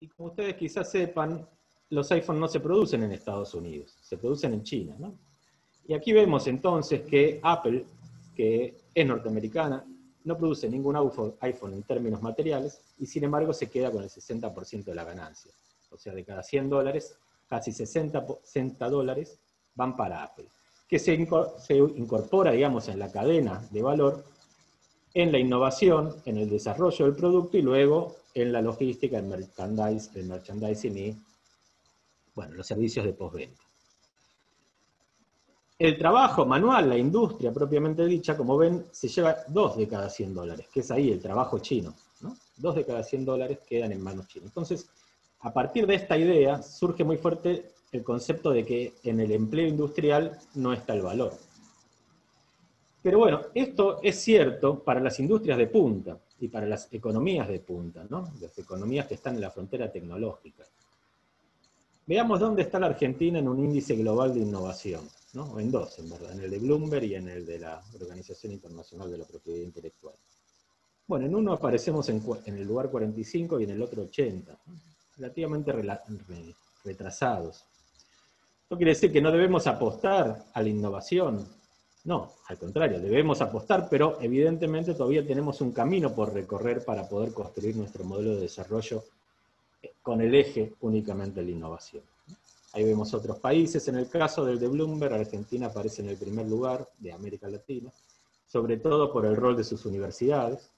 Y como ustedes quizás sepan, los iPhone no se producen en Estados Unidos, se producen en China, ¿no? Y aquí vemos entonces que Apple, que es norteamericana, no produce ningún iPhone en términos materiales y sin embargo se queda con el 60% de la ganancia. O sea, de cada $100, casi 60 dólares van para Apple, que se incorpora, digamos, en la cadena de valor, en la innovación, en el desarrollo del producto y luego en la logística, el merchandising y, bueno, los servicios de postventa. El trabajo manual, la industria propiamente dicha, como ven, se lleva 2 de cada $100, que es ahí el trabajo chino, ¿no? 2 de cada $100 quedan en manos chinas. Entonces, a partir de esta idea, surge muy fuerte el concepto de que en el empleo industrial no está el valor. Pero bueno, esto es cierto para las industrias de punta y para las economías de punta, ¿no? Las economías que están en la frontera tecnológica. Veamos dónde está la Argentina en un índice global de innovación, ¿no? O en dos, en verdad, en el de Bloomberg y en el de la Organización Internacional de la Propiedad Intelectual. Bueno, en uno aparecemos en el lugar 45 y en el otro 80, ¿no? Relativamente retrasados. ¿No quiere decir que no debemos apostar a la innovación? No, al contrario, debemos apostar, pero evidentemente todavía tenemos un camino por recorrer para poder construir nuestro modelo de desarrollo con el eje únicamente de la innovación. Ahí vemos otros países. En el caso del de Bloomberg, Argentina aparece en el primer lugar de América Latina, sobre todo por el rol de sus universidades,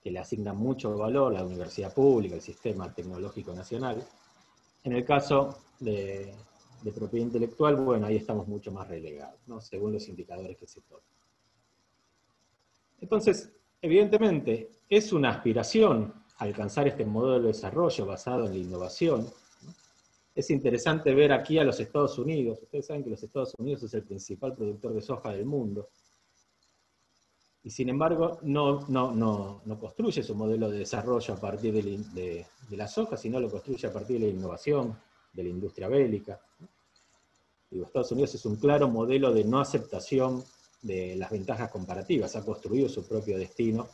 que le asignan mucho valor a la universidad pública, el sistema tecnológico nacional. En el caso de propiedad intelectual, bueno, ahí estamos mucho más relegados, ¿no? Según los indicadores que se toman. Entonces, evidentemente, es una aspiración alcanzar este modelo de desarrollo basado en la innovación. Es interesante ver aquí a los Estados Unidos. Ustedes saben que los Estados Unidos es el principal productor de soja del mundo. Y sin embargo, no construye su modelo de desarrollo a partir de la soja, sino lo construye a partir de la innovación, de la industria bélica. Digo, Estados Unidos es un claro modelo de no aceptación de las ventajas comparativas. Ha construido su propio destino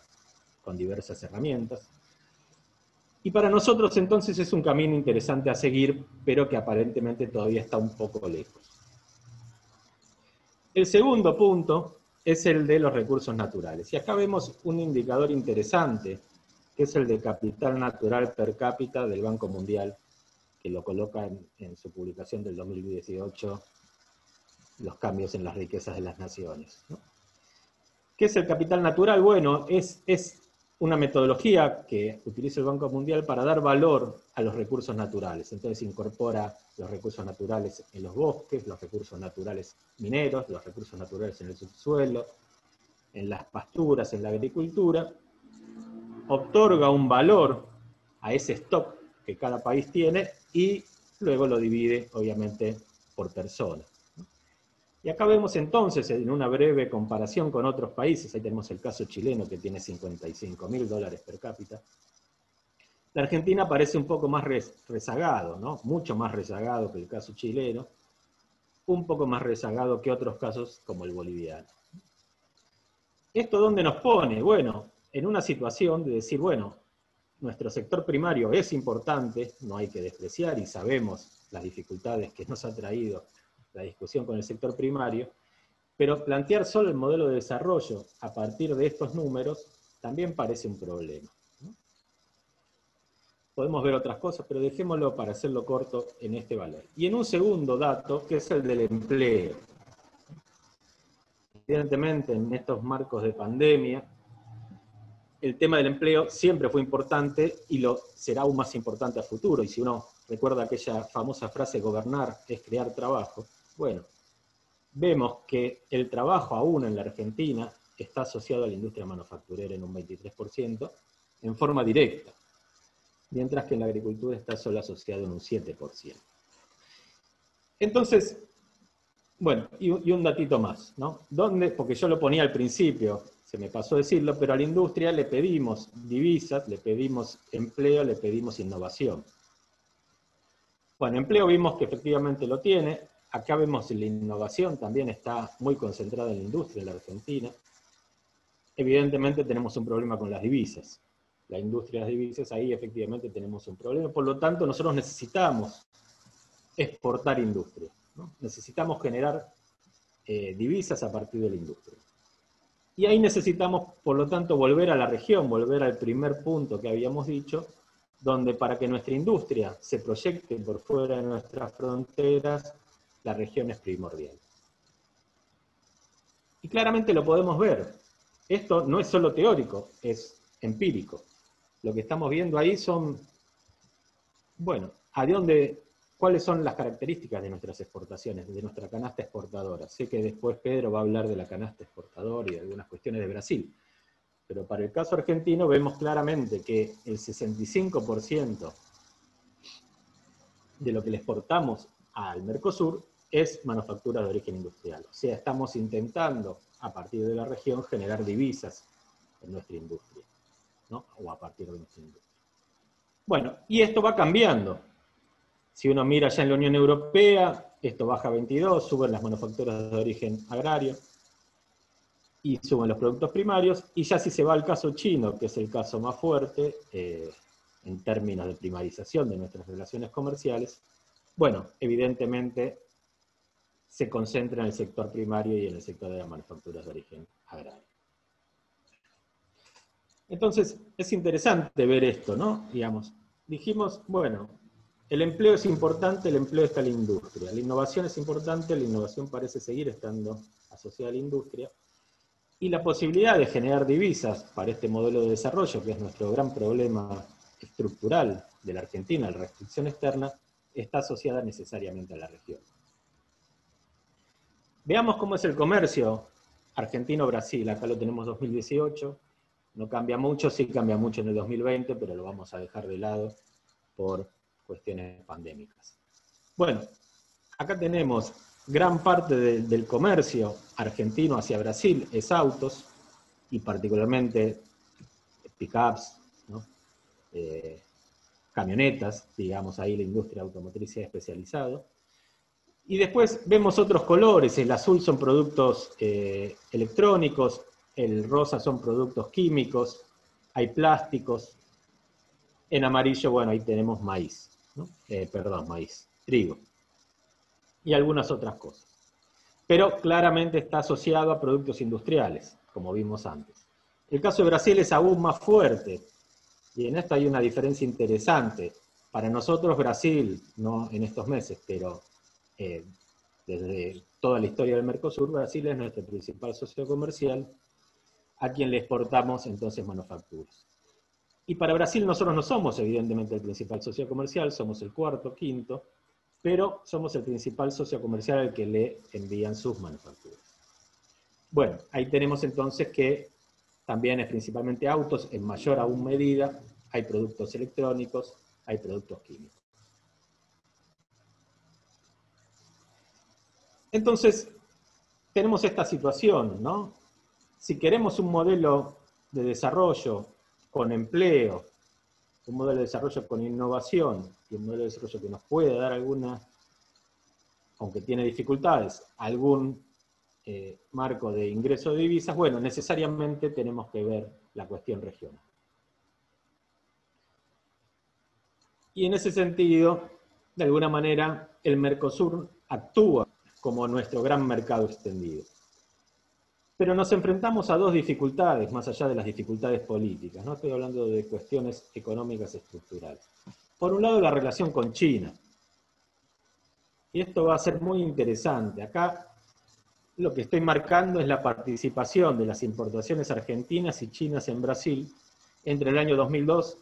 con diversas herramientas. Y para nosotros entonces es un camino interesante a seguir, pero que aparentemente todavía está un poco lejos. El segundo punto es el de los recursos naturales. Y acá vemos un indicador interesante, que es el de capital natural per cápita del Banco Mundial, que lo coloca en su publicación del 2018, los cambios en las riquezas de las naciones, ¿no? ¿Qué es el capital natural? Bueno, es una metodología que utiliza el Banco Mundial para dar valor a los recursos naturales. Entonces incorpora los recursos naturales en los bosques, los recursos naturales mineros, los recursos naturales en el subsuelo, en las pasturas, en la agricultura, otorga un valor a ese stock que cada país tiene y luego lo divide, obviamente, por persona. Y acá vemos entonces, en una breve comparación con otros países, ahí tenemos el caso chileno que tiene $55.000 per cápita. La Argentina parece un poco más rezagado, ¿no? Mucho más rezagado que el caso chileno, un poco más rezagado que otros casos como el boliviano. ¿Esto dónde nos pone? Bueno, en una situación de decir, bueno, nuestro sector primario es importante, no hay que despreciar y sabemos las dificultades que nos ha traído la discusión con el sector primario, pero plantear solo el modelo de desarrollo a partir de estos números también parece un problema, ¿no? Podemos ver otras cosas, pero dejémoslo para hacerlo corto en este valor. Y en un segundo dato, que es el del empleo. Evidentemente, en estos marcos de pandemia, el tema del empleo siempre fue importante y lo será aún más importante a futuro. Y si uno recuerda aquella famosa frase, gobernar es crear trabajo, bueno, vemos que el trabajo aún en la Argentina está asociado a la industria manufacturera en un 23%, en forma directa, mientras que en la agricultura está solo asociado en un 7%. Entonces, bueno, y un datito más, ¿no? ¿Dónde? Porque yo lo ponía al principio, se me pasó decirlo, pero a la industria le pedimos divisas, le pedimos empleo, le pedimos innovación. Bueno, empleo vimos que efectivamente lo tiene. Acá vemos la innovación también está muy concentrada en la industria en la Argentina. Evidentemente tenemos un problema con las divisas. la industria de las divisas, ahí efectivamente tenemos un problema. Por lo tanto, nosotros necesitamos exportar industria, ¿no? Necesitamos generar divisas a partir de la industria. Y ahí necesitamos, por lo tanto, volver a la región, volver al primer punto que habíamos dicho, donde para que nuestra industria se proyecte por fuera de nuestras fronteras, la región es primordial. Y claramente lo podemos ver. Esto no es solo teórico, es empírico. Lo que estamos viendo ahí son, bueno, ¿cuáles son las características de nuestras exportaciones, de nuestra canasta exportadora? Sé que después Pedro va a hablar de la canasta exportadora y de algunas cuestiones de Brasil, pero para el caso argentino vemos claramente que el 65% de lo que le exportamos al Mercosur es manufactura de origen industrial. O sea, estamos intentando, a partir de la región, generar divisas en nuestra industria, ¿no? O a partir de nuestra industria. Bueno, y esto va cambiando. Si uno mira ya en la Unión Europea, esto baja a 22, suben las manufacturas de origen agrario, y suben los productos primarios, y ya si se va al caso chino, que es el caso más fuerte, en términos de primarización de nuestras relaciones comerciales, bueno, evidentemente se concentra en el sector primario y en el sector de las manufacturas de origen agrario. Entonces, es interesante ver esto, ¿no? Digamos, dijimos, bueno, el empleo es importante, el empleo está en la industria. La innovación es importante, la innovación parece seguir estando asociada a la industria. Y la posibilidad de generar divisas para este modelo de desarrollo, que es nuestro gran problema estructural de la Argentina, la restricción externa, está asociada necesariamente a la región. Veamos cómo es el comercio argentino-Brasil. Acá lo tenemos 2018. No cambia mucho, sí cambia mucho en el 2020, pero lo vamos a dejar de lado por cuestiones pandémicas. Bueno, acá tenemos gran parte del comercio argentino hacia Brasil, es autos, y particularmente pick-ups, ¿no? Camionetas, digamos, ahí la industria automotriz se ha especializado. Y después vemos otros colores, el azul son productos electrónicos, el rosa son productos químicos, hay plásticos, en amarillo, bueno, ahí tenemos maíz, ¿no? Trigo, y algunas otras cosas. Pero claramente está asociado a productos industriales, como vimos antes. El caso de Brasil es aún más fuerte, y en esto hay una diferencia interesante. Para nosotros Brasil, no en estos meses, pero desde toda la historia del Mercosur, Brasil es nuestro principal socio comercial, a quien le exportamos entonces manufacturas. Y para Brasil nosotros no somos evidentemente el principal socio comercial, somos el cuarto, quinto, pero somos el principal socio comercial al que le envían sus manufacturas. Bueno, ahí tenemos entonces que también es principalmente autos, en mayor aún medida, hay productos electrónicos, hay productos químicos. Entonces, tenemos esta situación, ¿no? Si queremos un modelo de desarrollo con empleo, un modelo de desarrollo con innovación, y un modelo de desarrollo que nos puede dar alguna, aunque tiene dificultades, algún marco de ingreso de divisas, bueno, necesariamente tenemos que ver la cuestión regional. Y en ese sentido, de alguna manera, el Mercosur actúa como nuestro gran mercado extendido. Pero nos enfrentamos a dos dificultades, más allá de las dificultades políticas. No estoy hablando de cuestiones económicas estructurales. Por un lado, la relación con China. Y esto va a ser muy interesante. Acá lo que estoy marcando es la participación de las importaciones argentinas y chinas en Brasil entre el año 2002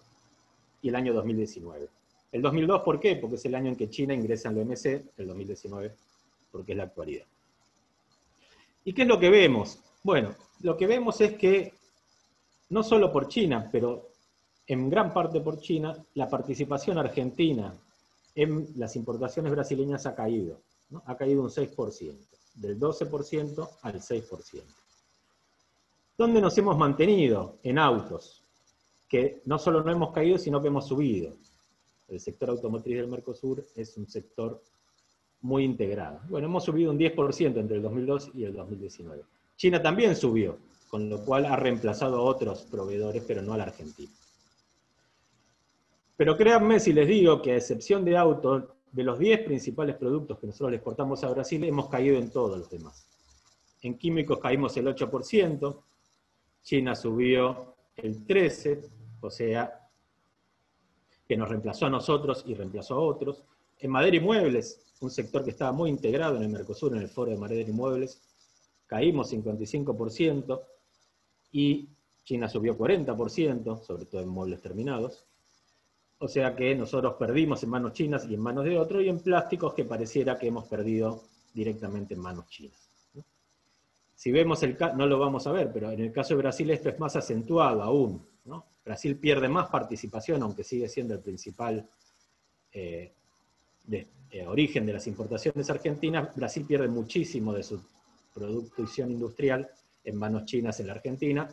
y el año 2019. El 2002, ¿por qué? Porque es el año en que China ingresa en la OMC, el 2019, porque es la actualidad. ¿Y qué es lo que vemos? Bueno, lo que vemos es que, no solo por China, pero en gran parte por China, la participación argentina en las importaciones brasileñas ha caído, ¿no? Ha caído un 6%, del 12% al 6%. ¿Dónde nos hemos mantenido? En autos, que no solo no hemos caído, sino que hemos subido. El sector automotriz del Mercosur es un sector muy integrado. Bueno, hemos subido un 10% entre el 2002 y el 2019. China también subió, con lo cual ha reemplazado a otros proveedores, pero no a la Argentina. Pero créanme si les digo que a excepción de autos, de los 10 principales productos que nosotros le exportamos a Brasil, hemos caído en todos los demás. En químicos caímos el 8%, China subió el 13%, o sea, que nos reemplazó a nosotros y reemplazó a otros. En madera y muebles, un sector que estaba muy integrado en el Mercosur, en el foro de madera y muebles, caímos 55%, y China subió 40%, sobre todo en muebles terminados. O sea que nosotros perdimos en manos chinas y en manos de otros, y en plásticos que pareciera que hemos perdido directamente en manos chinas. Si vemos el caso, no lo vamos a ver, pero en el caso de Brasil esto es más acentuado aún, ¿no? Brasil pierde más participación, aunque sigue siendo el principal origen de las importaciones argentinas. Brasil pierde muchísimo de su producción industrial en manos chinas en la Argentina,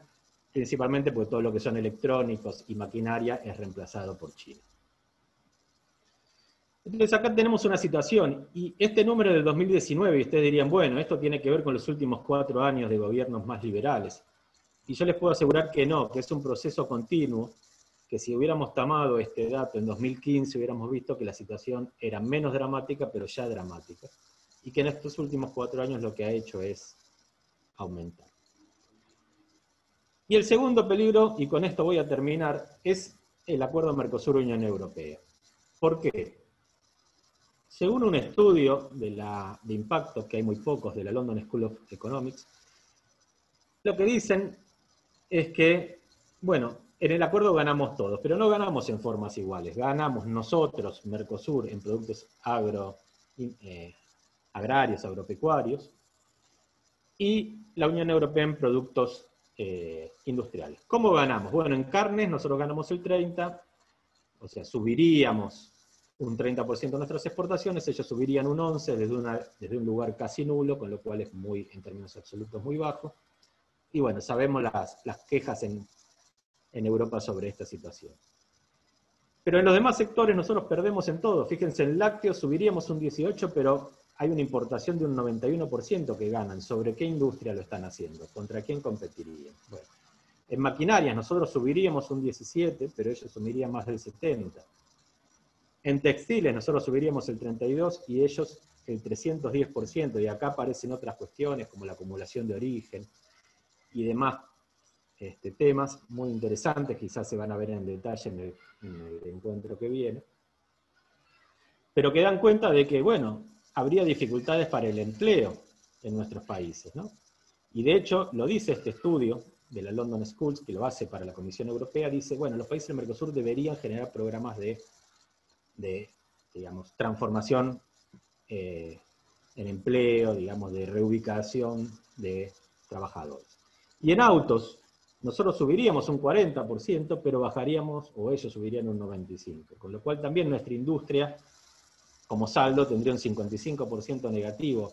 principalmente porque todo lo que son electrónicos y maquinaria es reemplazado por China. Entonces acá tenemos una situación, y este número del 2019, y ustedes dirían, bueno, esto tiene que ver con los últimos 4 años de gobiernos más liberales. Y yo les puedo asegurar que no, que es un proceso continuo, que si hubiéramos tomado este dato en 2015, hubiéramos visto que la situación era menos dramática, pero ya dramática. Y que en estos últimos 4 años lo que ha hecho es aumentar. Y el segundo peligro, y con esto voy a terminar, es el acuerdo Mercosur-Unión Europea. ¿Por qué? Según un estudio de impacto, que hay muy pocos, de la London School of Economics, lo que dicen es que, bueno, en el acuerdo ganamos todos, pero no ganamos en formas iguales. Ganamos nosotros, Mercosur, en productos agrarios, agropecuarios, y la Unión Europea en productos industriales. ¿Cómo ganamos? Bueno, en carnes nosotros ganamos el 30%, o sea, subiríamos un 30% de nuestras exportaciones, ellos subirían un 11% desde un lugar casi nulo, con lo cual es muy, en términos absolutos, muy bajo. Y bueno, sabemos las quejas en Europa sobre esta situación. Pero en los demás sectores nosotros perdemos en todo. Fíjense, en lácteos subiríamos un 18%, pero hay una importación de un 91% que ganan. ¿Sobre qué industria lo están haciendo? ¿Contra quién competirían? Bueno, en maquinarias nosotros subiríamos un 17%, pero ellos subirían más del 70%. En textiles nosotros subiríamos el 32% y ellos el 310%, y acá aparecen otras cuestiones como la acumulación de origen y demás temas muy interesantes, quizás se van a ver en detalle en el encuentro que viene, pero que dan cuenta de que, bueno, habría dificultades para el empleo en nuestros países, ¿no? Y de hecho, lo dice este estudio de la London School, que lo hace para la Comisión Europea, dice, bueno, los países del Mercosur deberían generar programas de digamos, transformación en empleo, digamos, de reubicación de trabajadores. Y en autos, nosotros subiríamos un 40%, pero bajaríamos, o ellos subirían un 95%, con lo cual también nuestra industria, como saldo, tendría un 55% negativo.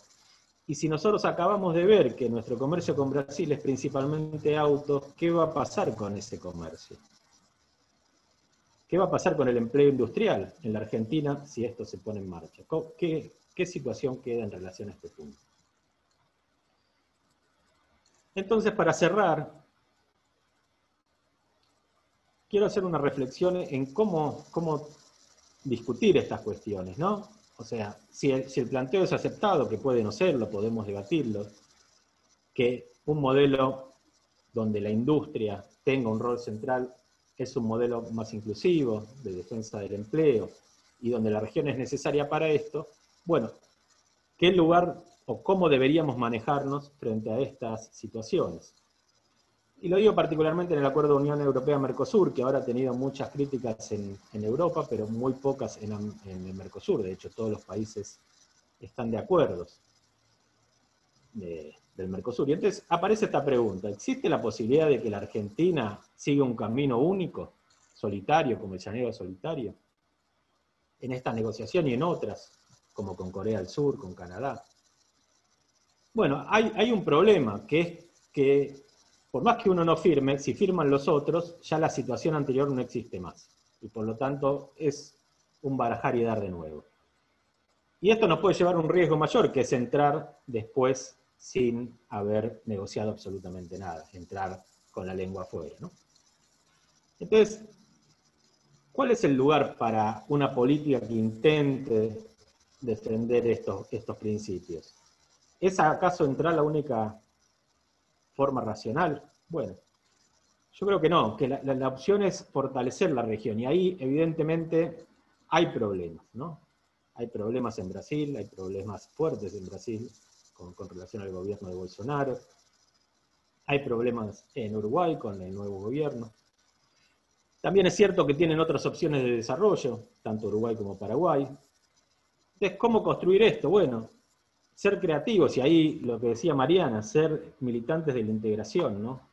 Y si nosotros acabamos de ver que nuestro comercio con Brasil es principalmente autos, ¿qué va a pasar con ese comercio? ¿Qué va a pasar con el empleo industrial en la Argentina si esto se pone en marcha? ¿Qué situación queda en relación a este punto? Entonces, para cerrar, quiero hacer una reflexión en cómo discutir estas cuestiones, ¿no? O sea, si el planteo es aceptado, que puede no serlo, podemos debatirlo, que un modelo donde la industria tenga un rol central es un modelo más inclusivo, de defensa del empleo, y donde la región es necesaria para esto, bueno, ¿qué lugar o cómo deberíamos manejarnos frente a estas situaciones? Y lo digo particularmente en el acuerdo Unión Europea-Mercosur, que ahora ha tenido muchas críticas en Europa, pero muy pocas en el Mercosur. De hecho, todos los países están de acuerdo del Mercosur. Y entonces aparece esta pregunta: ¿existe la posibilidad de que la Argentina siga un camino único, solitario, como el llanero solitario, en esta negociación y en otras, como con Corea del Sur, con Canadá? Bueno, hay un problema, que es que por más que uno no firme, si firman los otros, ya la situación anterior no existe más. Y por lo tanto es un barajar y dar de nuevo. Y esto nos puede llevar a un riesgo mayor, que es entrar después sin haber negociado absolutamente nada, entrar con la lengua afuera, ¿no? Entonces, ¿cuál es el lugar para una política que intente defender estos principios? ¿Es acaso entrar la única forma racional? Bueno, yo creo que no, que la opción es fortalecer la región, y ahí evidentemente hay problemas, ¿no? Hay problemas en Brasil, hay problemas fuertes en Brasil con relación al gobierno de Bolsonaro, hay problemas en Uruguay con el nuevo gobierno. También es cierto que tienen otras opciones de desarrollo, tanto Uruguay como Paraguay. Entonces, ¿cómo construir esto? Bueno, ser creativos, y ahí lo que decía Mariana, ser militantes de la integración, ¿no?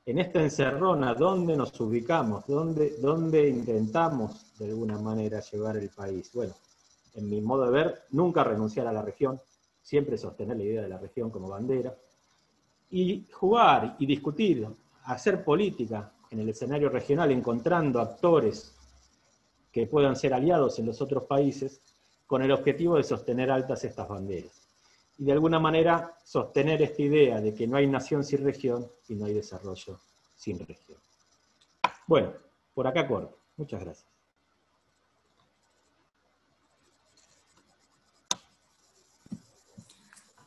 En esta encerrona, ¿dónde nos ubicamos? ¿Dónde intentamos, de alguna manera, llevar el país? Bueno, en mi modo de ver, nunca renunciar a la región, siempre sostener la idea de la región como bandera, y jugar y discutir, hacer política en el escenario regional, encontrando actores que puedan ser aliados en los otros países, con el objetivo de sostener altas estas banderas. Y de alguna manera sostener esta idea de que no hay nación sin región y no hay desarrollo sin región. Bueno, por acá corto. Muchas gracias.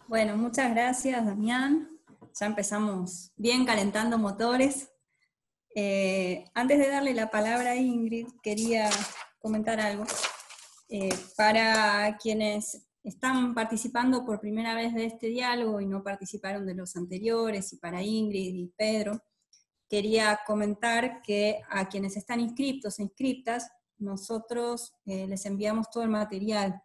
Bueno, muchas gracias, Damián. Ya empezamos bien calentando motores. Antes de darle la palabra a Ingrid, quería comentar algo. Para quienes están participando por primera vez de este diálogo y no participaron de los anteriores, y para Ingrid y Pedro, quería comentar que a quienes están inscriptos e inscriptas, nosotros les enviamos todo el material.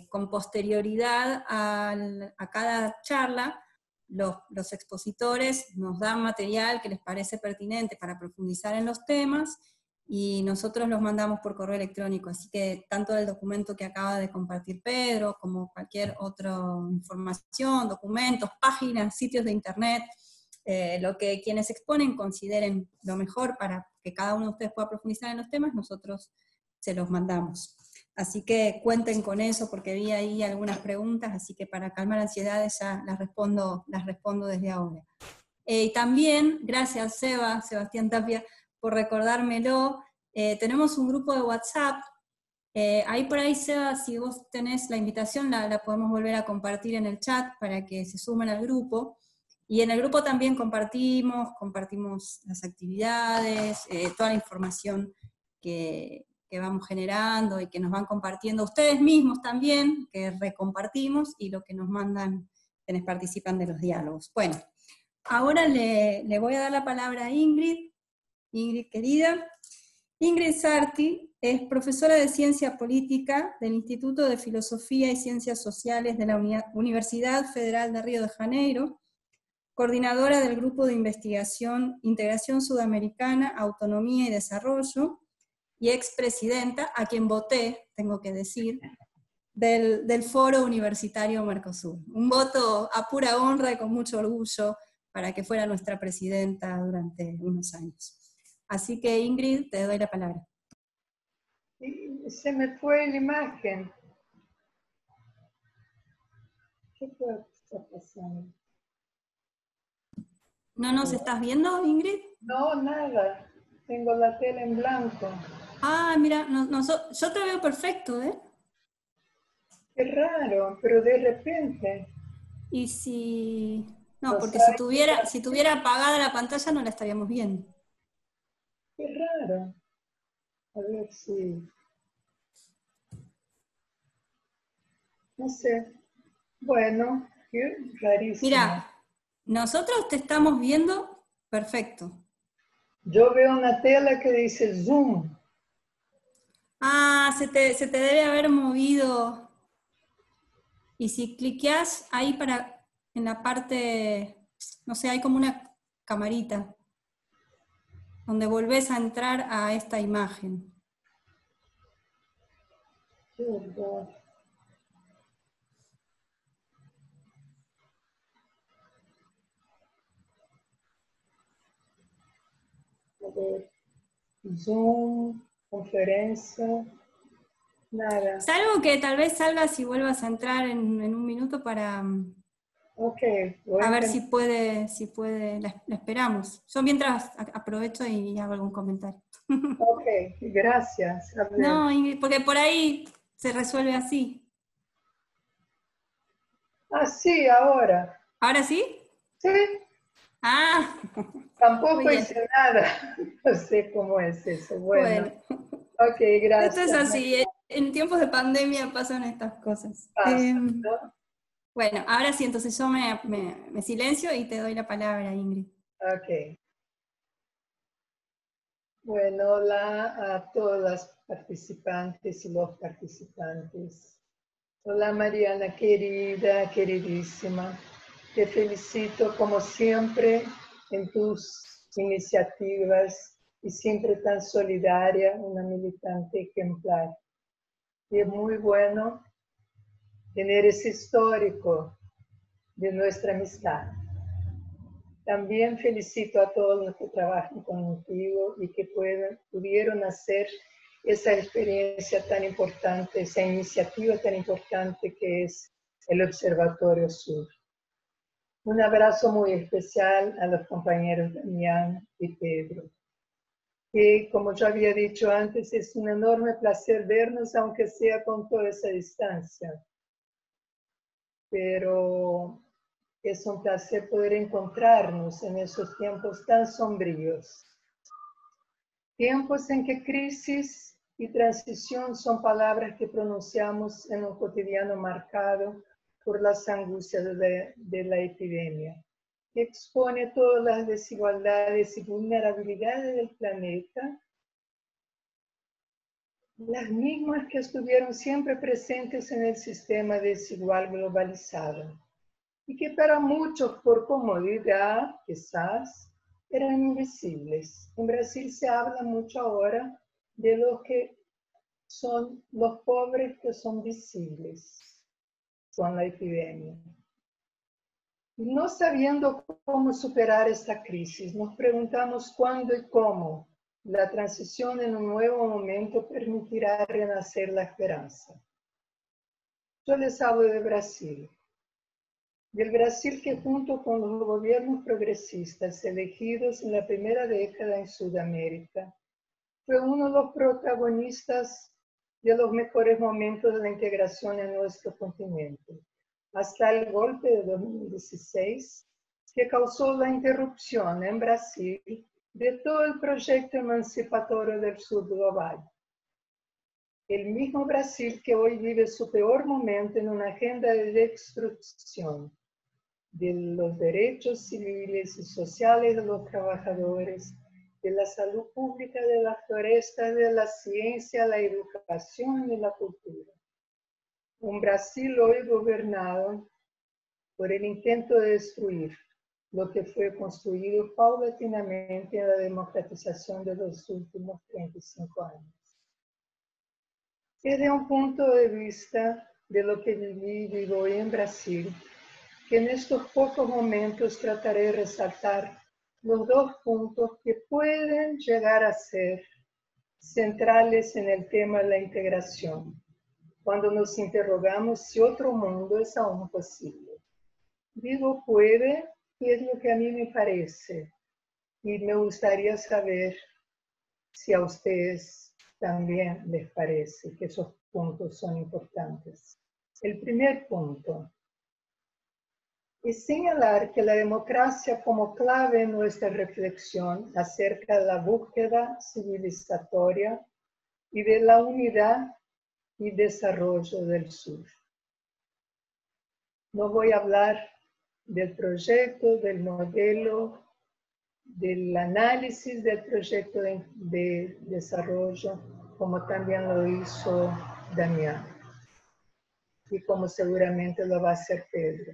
Con posterioridad a cada charla, los expositores nos dan material que les parece pertinente para profundizar en los temas, y nosotros los mandamos por correo electrónico, así que tanto el documento que acaba de compartir Pedro, como cualquier otra información, documentos, páginas, sitios de internet, lo que quienes exponen consideren lo mejor para que cada uno de ustedes pueda profundizar en los temas, nosotros se los mandamos. Así que cuenten con eso, porque vi ahí algunas preguntas, así que para calmar ansiedades ya las respondo desde ahora. Y también, gracias Sebastián Tapia, por recordármelo, tenemos un grupo de WhatsApp. Ahí por ahí, Seba, si vos tenés la invitación, la podemos volver a compartir en el chat para que se sumen al grupo. Y en el grupo también compartimos las actividades, toda la información que vamos generando y que nos van compartiendo ustedes mismos también, que recompartimos, y lo que nos mandan quienes participan de los diálogos. Bueno, ahora le voy a dar la palabra a Ingrid querida. Ingrid Sarti es profesora de Ciencia Política del Instituto de Filosofía y Ciencias Sociales de la Universidad Federal de Río de Janeiro, coordinadora del Grupo de Investigación Integración Sudamericana, Autonomía y Desarrollo, y expresidenta, a quien voté, tengo que decir, del Foro Universitario Mercosur. Un voto a pura honra y con mucho orgullo para que fuera nuestra presidenta durante unos años. Así que, Ingrid, te doy la palabra. Se me fue la imagen. ¿Qué está pasando? ¿No nos estás viendo, Ingrid? No, nada. Tengo la tela en blanco. Ah, mira, yo te veo perfecto, ¿eh? Qué raro, pero de repente. Y si... No, porque si tuviera apagada la pantalla no la estaríamos viendo. Qué raro. A ver si... No sé. Bueno, qué rarísimo. Mira, nosotros te estamos viendo perfecto. Yo veo una tela que dice Zoom. Ah, se te debe haber movido. Y si cliqueas ahí en la parte, no sé, hay como una camarita, donde volvés a entrar a esta imagen. Qué horror. A ver. Zoom, conferencia, nada. Salvo que tal vez salgas y vuelvas a entrar en un minuto para... Ok. A ver si puede, la esperamos. Yo mientras aprovecho y hago algún comentario. Ok, gracias. A ver. No, Ingrid, porque por ahí se resuelve así. Ah, sí, ahora. ¿Ahora sí? Sí, Ah, muy tampoco bien. hice nada. No sé cómo es eso. Bueno, Bueno, ok, esto es gracias. así. En tiempos de pandemia pasan estas cosas. Pasa, ¿no? Bueno, ahora sí, entonces yo me silencio y te doy la palabra, Ingrid. Ok. Bueno, hola a todas las participantes y los participantes. Hola Mariana, querida, queridísima. Te felicito como siempre en tus iniciativas y siempre tan solidaria, una militante ejemplar. Y es muy bueno tener ese histórico de nuestra amistad. También felicito a todos los que trabajan contigo y que pudieron hacer esa experiencia tan importante, esa iniciativa tan importante que es el Observatorio Sur. Un abrazo muy especial a los compañeros Damián y Pedro, que como yo había dicho antes, es un enorme placer vernos, aunque sea con toda esa distancia. Pero es un placer poder encontrarnos en esos tiempos tan sombríos. Tiempos en que crisis y transición son palabras que pronunciamos en un cotidiano marcado por las angustias de la epidemia, que expone todas las desigualdades y vulnerabilidades del planeta, las mismas que estuvieron siempre presentes en el sistema desigual globalizado, y que para muchos por comodidad, quizás, eran invisibles. En Brasil se habla mucho ahora de los que son los pobres que son visibles con la epidemia. Y no sabiendo cómo superar esta crisis, nos preguntamos cuándo y cómo la transición en un nuevo momento permitirá renacer la esperanza. Yo les hablo de Brasil. Del Brasil que junto con los gobiernos progresistas elegidos en la primera década en Sudamérica, fue uno de los protagonistas de los mejores momentos de la integración en nuestro continente, hasta el golpe de 2016, que causó la interrupción en Brasil de todo el proyecto emancipatorio del sur global. El mismo Brasil que hoy vive su peor momento en una agenda de destrucción de los derechos civiles y sociales de los trabajadores, de la salud pública, de las florestas, de la ciencia, la educación y la cultura. Un Brasil hoy gobernado por el intento de destruir lo que fue construido paulatinamente en la democratización de los últimos 35 años. Desde un punto de vista de lo que viví y vivo hoy en Brasil, que en estos pocos momentos trataré de resaltar los dos puntos que pueden llegar a ser centrales en el tema de la integración, cuando nos interrogamos si otro mundo es aún posible. Digo puede, y es lo que a mí me parece, y me gustaría saber si a ustedes también les parece que esos puntos son importantes. El primer punto es señalar que la democracia como clave en nuestra reflexión acerca de la búsqueda civilizatoria y de la unidad y desarrollo del sur. No voy a hablar del proyecto, del modelo, del análisis del proyecto de desarrollo, como también lo hizo Damián, y como seguramente lo va a hacer Pedro.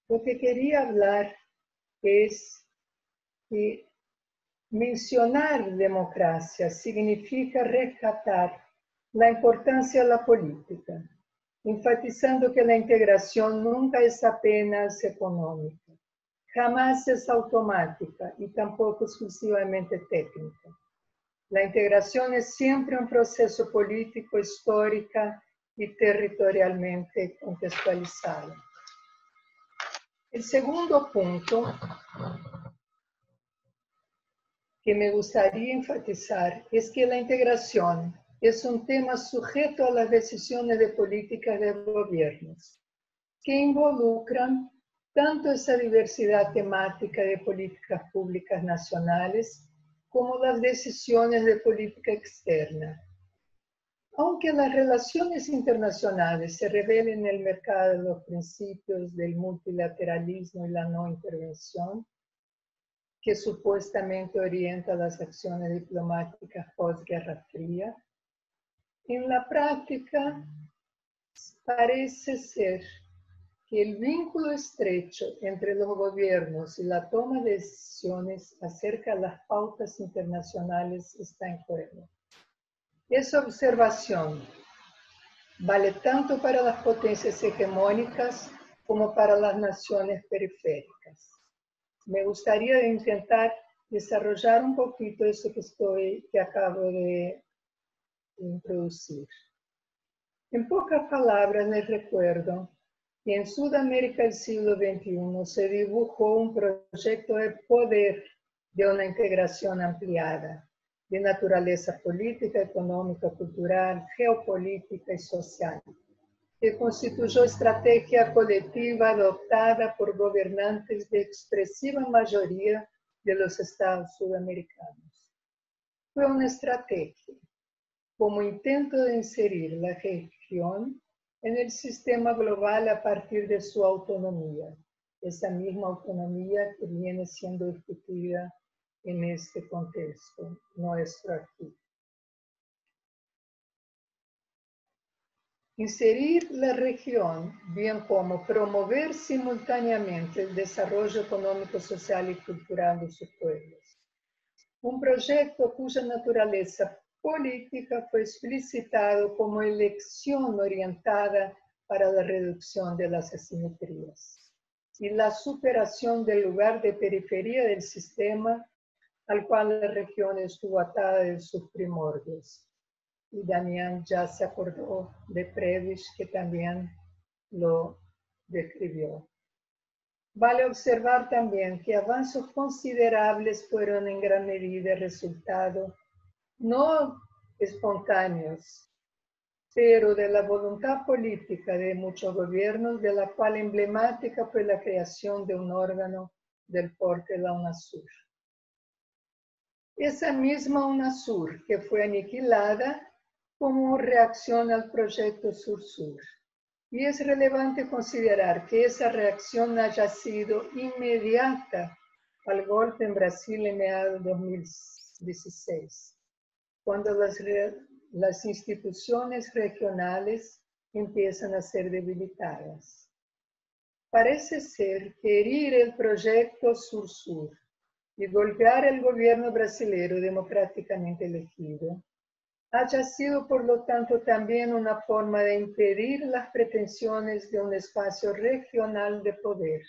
Lo que quería hablar es que mencionar democracia significa rescatar la importancia de la política, enfatizando que la integración nunca es apenas económica, jamás es automática y tampoco exclusivamente técnica. La integración es siempre un proceso político, histórica y territorialmente contextualizado. El segundo punto que me gustaría enfatizar es que la integración es un tema sujeto a las decisiones de políticas de gobiernos, que involucran tanto esa diversidad temática de políticas públicas nacionales como las decisiones de política externa. Aunque las relaciones internacionales se revelen en el mercado de los principios del multilateralismo y la no intervención, que supuestamente orienta las acciones diplomáticas post-Guerra Fría, en la práctica parece ser que el vínculo estrecho entre los gobiernos y la toma de decisiones acerca de las pautas internacionales está en juego. Esa observación vale tanto para las potencias hegemónicas como para las naciones periféricas. Me gustaría intentar desarrollar un poquito eso que acabo de introducir. En pocas palabras les recuerdo que en Sudamérica del siglo XXI se dibujó un proyecto de poder de una integración ampliada, de naturaleza política, económica, cultural, geopolítica y social, que constituyó estrategia colectiva adoptada por gobernantes de expresiva mayoría de los estados sudamericanos. Fue una estrategia como intento de inserir la región en el sistema global a partir de su autonomía, esa misma autonomía que viene siendo discutida en este contexto nuestro aquí. Inserir la región, bien como promover simultáneamente el desarrollo económico, social y cultural de sus pueblos. Un proyecto cuya naturaleza política fue explicitado como elección orientada para la reducción de las asimetrías y la superación del lugar de periferia del sistema al cual la región estuvo atada de sus primordios. Y Damián ya se acordó de Prebisch, que también lo describió. Vale observar también que avances considerables fueron en gran medida resultado no espontáneos, pero de la voluntad política de muchos gobiernos, de la cual emblemática fue la creación de un órgano del porte de la UNASUR. Esa misma UNASUR que fue aniquilada como reacción al proyecto Sur-Sur. Y es relevante considerar que esa reacción haya sido inmediata al golpe en Brasil en meados de 2016, cuando las instituciones regionales empiezan a ser debilitadas. Parece ser que herir el proyecto Sur-Sur y golpear el gobierno brasileño democráticamente elegido haya sido, por lo tanto, también una forma de impedir las pretensiones de un espacio regional de poder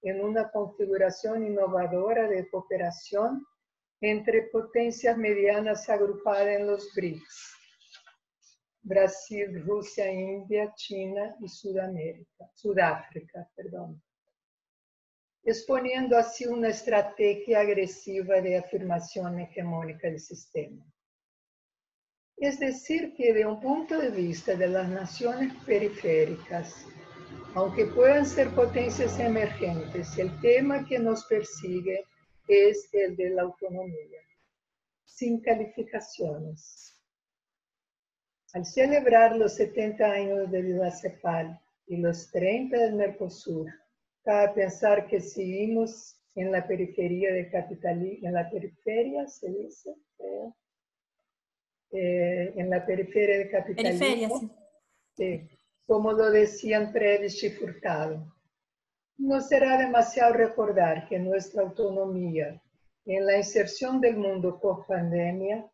en una configuración innovadora de cooperación entre potencias medianas agrupadas en los BRICS: Brasil, Rusia, India, China y Sudáfrica, exponiendo así una estrategia agresiva de afirmación hegemónica del sistema. Es decir, que de un punto de vista de las naciones periféricas, aunque puedan ser potencias emergentes, el tema que nos persigue es el de la autonomía, sin calificaciones. Al celebrar los 70 años de la CEPAL y los 30 del Mercosur, cabe pensar que seguimos en la periferia de capitalismo, en la periferia se dice, creo. En la periferia del capitalismo, periferia, sí. Sí, como lo decían Prebisch y Furtado. No será demasiado recordar que nuestra autonomía en la inserción del mundo post-pandemia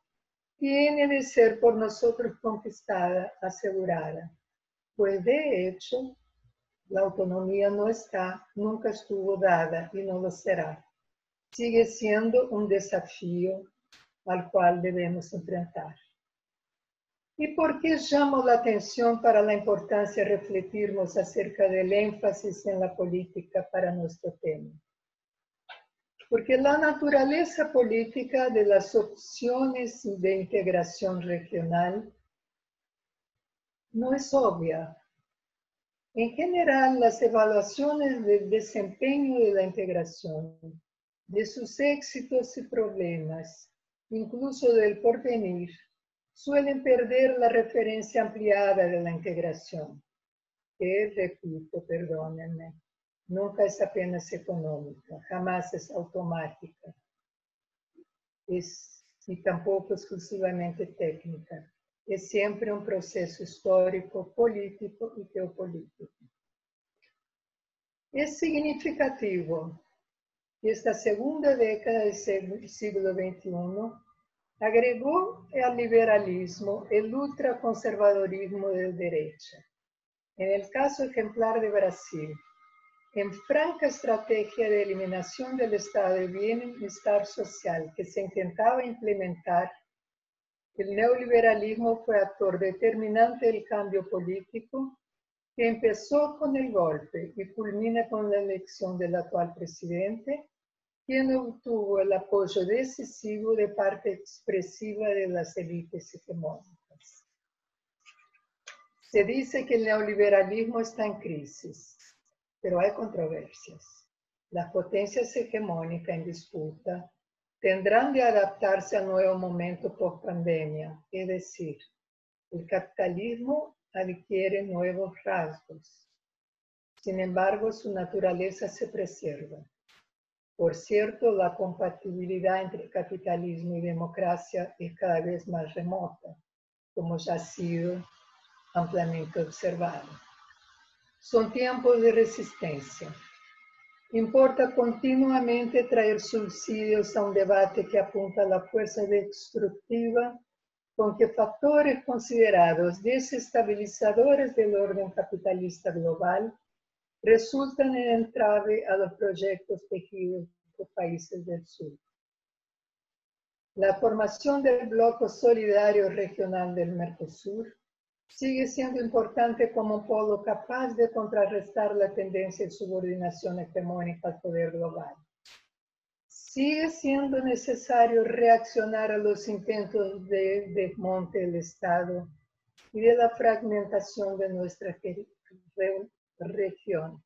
tiene de ser por nosotros conquistada, asegurada, pues de hecho la autonomía no está, nunca estuvo dada y no lo será. Sigue siendo un desafío al cual debemos enfrentar. ¿Y por qué llamo la atención para la importancia de refletirnos acerca del énfasis en la política para nuestro tema? Porque la naturaleza política de las opciones de integración regional no es obvia. En general, las evaluaciones del desempeño de la integración, de sus éxitos y problemas, incluso del porvenir, suelen perder la referencia ampliada de la integración, que, repito, perdónenme, nunca es apenas económica, jamás es automática, y tampoco exclusivamente técnica. Es siempre un proceso histórico, político y geopolítico. Es significativo que esta segunda década del siglo XXI agregó al liberalismo el ultraconservadorismo de derecha. En el caso ejemplar de Brasil, en franca estrategia de eliminación del estado de bienestar social que se intentaba implementar, el neoliberalismo fue actor determinante del cambio político que empezó con el golpe y culmina con la elección del actual presidente, quien obtuvo el apoyo decisivo de parte expresiva de las élites hegemónicas. Se dice que el neoliberalismo está en crisis, pero hay controversias. Las potencias hegemónicas en disputa tendrán de adaptarse al nuevo momento post-pandemia, es decir, el capitalismo adquiere nuevos rasgos. Sin embargo, su naturaleza se preserva. Por cierto, la compatibilidad entre capitalismo y democracia es cada vez más remota, como ya ha sido ampliamente observado. Son tiempos de resistencia. Importa continuamente traer subsidios a un debate que apunta a la fuerza destructiva con que factores considerados desestabilizadores del orden capitalista global resultan en entrave a los proyectos tejidos por países del sur. La formación del bloque solidario regional del Mercosur sigue siendo importante como polo capaz de contrarrestar la tendencia de subordinación hegemónica al poder global. Sigue siendo necesario reaccionar a los intentos de desmonte del Estado y de la fragmentación de nuestra región,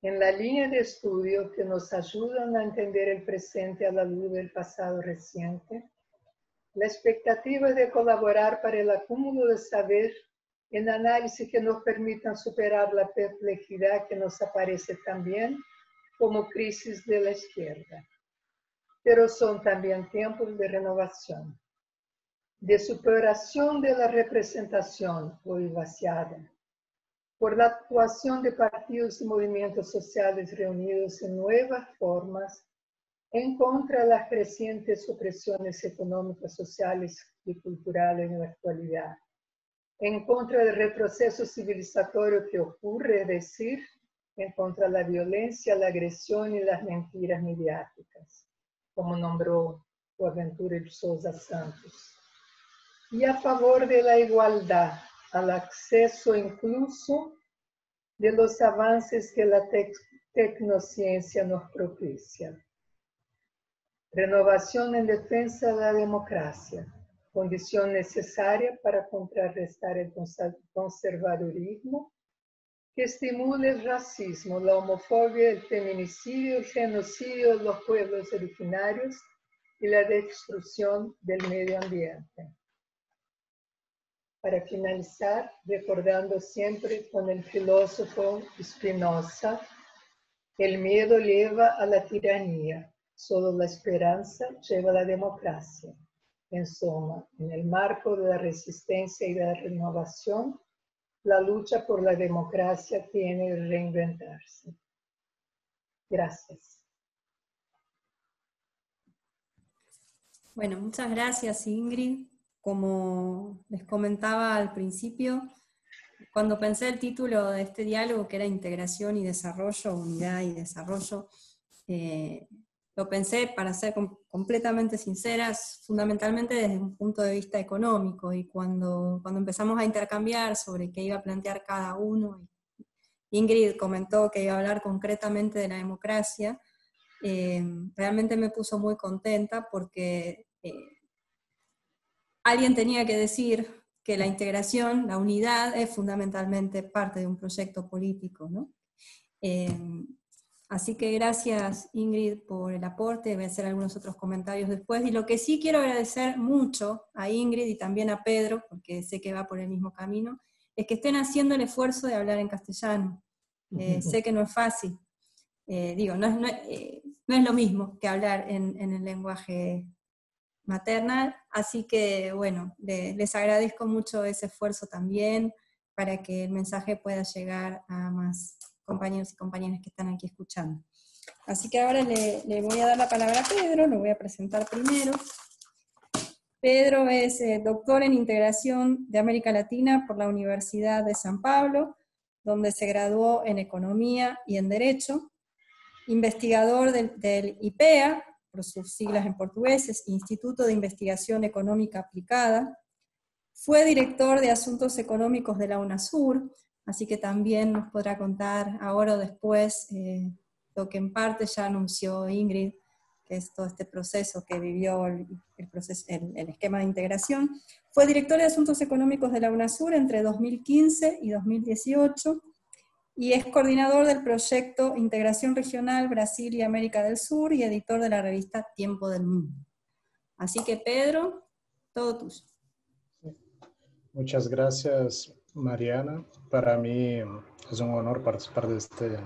en la línea de estudio que nos ayudan a entender el presente a la luz del pasado reciente. La expectativa de colaborar para el acúmulo de saber en análisis que nos permitan superar la perplejidad que nos aparece también como crisis de la izquierda. Pero son también tiempos de renovación, de superación de la representación hoy vaciada, por la actuación de partidos y movimientos sociales reunidos en nuevas formas en contra de las crecientes opresiones económicas, sociales y culturales en la actualidad, en contra del retroceso civilizatorio que ocurre, es decir, en contra de la violencia, la agresión y las mentiras mediáticas, como nombró Boaventura de Sousa Santos, y a favor de la igualdad, al acceso incluso de los avances que la tecnociencia nos propicia. Renovación en defensa de la democracia, condición necesaria para contrarrestar el conservadurismo que estimule el racismo, la homofobia, el feminicidio, el genocidio de los pueblos originarios y la destrucción del medio ambiente. Para finalizar, recordando siempre con el filósofo Spinoza, el miedo lleva a la tiranía, solo la esperanza lleva a la democracia. En suma, en el marco de la resistencia y de la renovación, la lucha por la democracia tiene que reinventarse. Gracias. Bueno, muchas gracias, Ingrid. Como les comentaba al principio, cuando pensé el título de este diálogo, que era Integración y Desarrollo, Unidad y Desarrollo, lo pensé, para ser completamente sinceras, fundamentalmente desde un punto de vista económico, y cuando empezamos a intercambiar sobre qué iba a plantear cada uno, Ingrid comentó que iba a hablar concretamente de la democracia, realmente me puso muy contenta porque alguien tenía que decir que la integración, la unidad, es fundamentalmente parte de un proyecto político, ¿no? Así que gracias, Ingrid, por el aporte. Voy a hacer algunos otros comentarios después. Y lo que sí quiero agradecer mucho a Ingrid y también a Pedro, porque sé que va por el mismo camino, es que estén haciendo el esfuerzo de hablar en castellano. Sé que no es fácil. No es lo mismo que hablar en el lenguaje maternal, así que bueno, les agradezco mucho ese esfuerzo también para que el mensaje pueda llegar a más compañeros y compañeras que están aquí escuchando. Así que ahora le voy a dar la palabra a Pedro, lo voy a presentar primero. Pedro es doctor en Integración de América Latina por la Universidad de San Pablo, donde se graduó en Economía y en Derecho, investigador del IPEA, por sus siglas en portugués, Instituto de Investigación Económica Aplicada, fue director de Asuntos Económicos de la UNASUR, así que también nos podrá contar ahora o después lo que en parte ya anunció Ingrid, que es todo este proceso que vivió el esquema de integración. Fue director de Asuntos Económicos de la UNASUR entre 2015 y 2018, y es coordinador del proyecto Integración Regional Brasil y América del Sur y editor de la revista Tiempo del Mundo. Así que Pedro, todo tuyo. Muchas gracias, Mariana. Para mí es un honor participar de este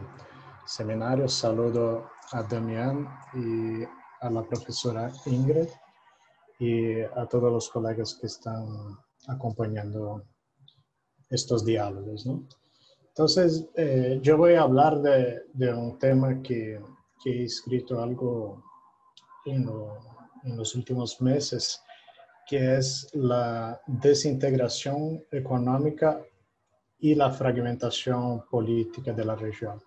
seminario. Saludo a Damián y a la profesora Ingrid y a todos los colegas que están acompañando estos diálogos, ¿no? Entonces, yo voy a hablar de un tema que he escrito algo en los últimos meses, que es la desintegración económica y la fragmentación política de la región.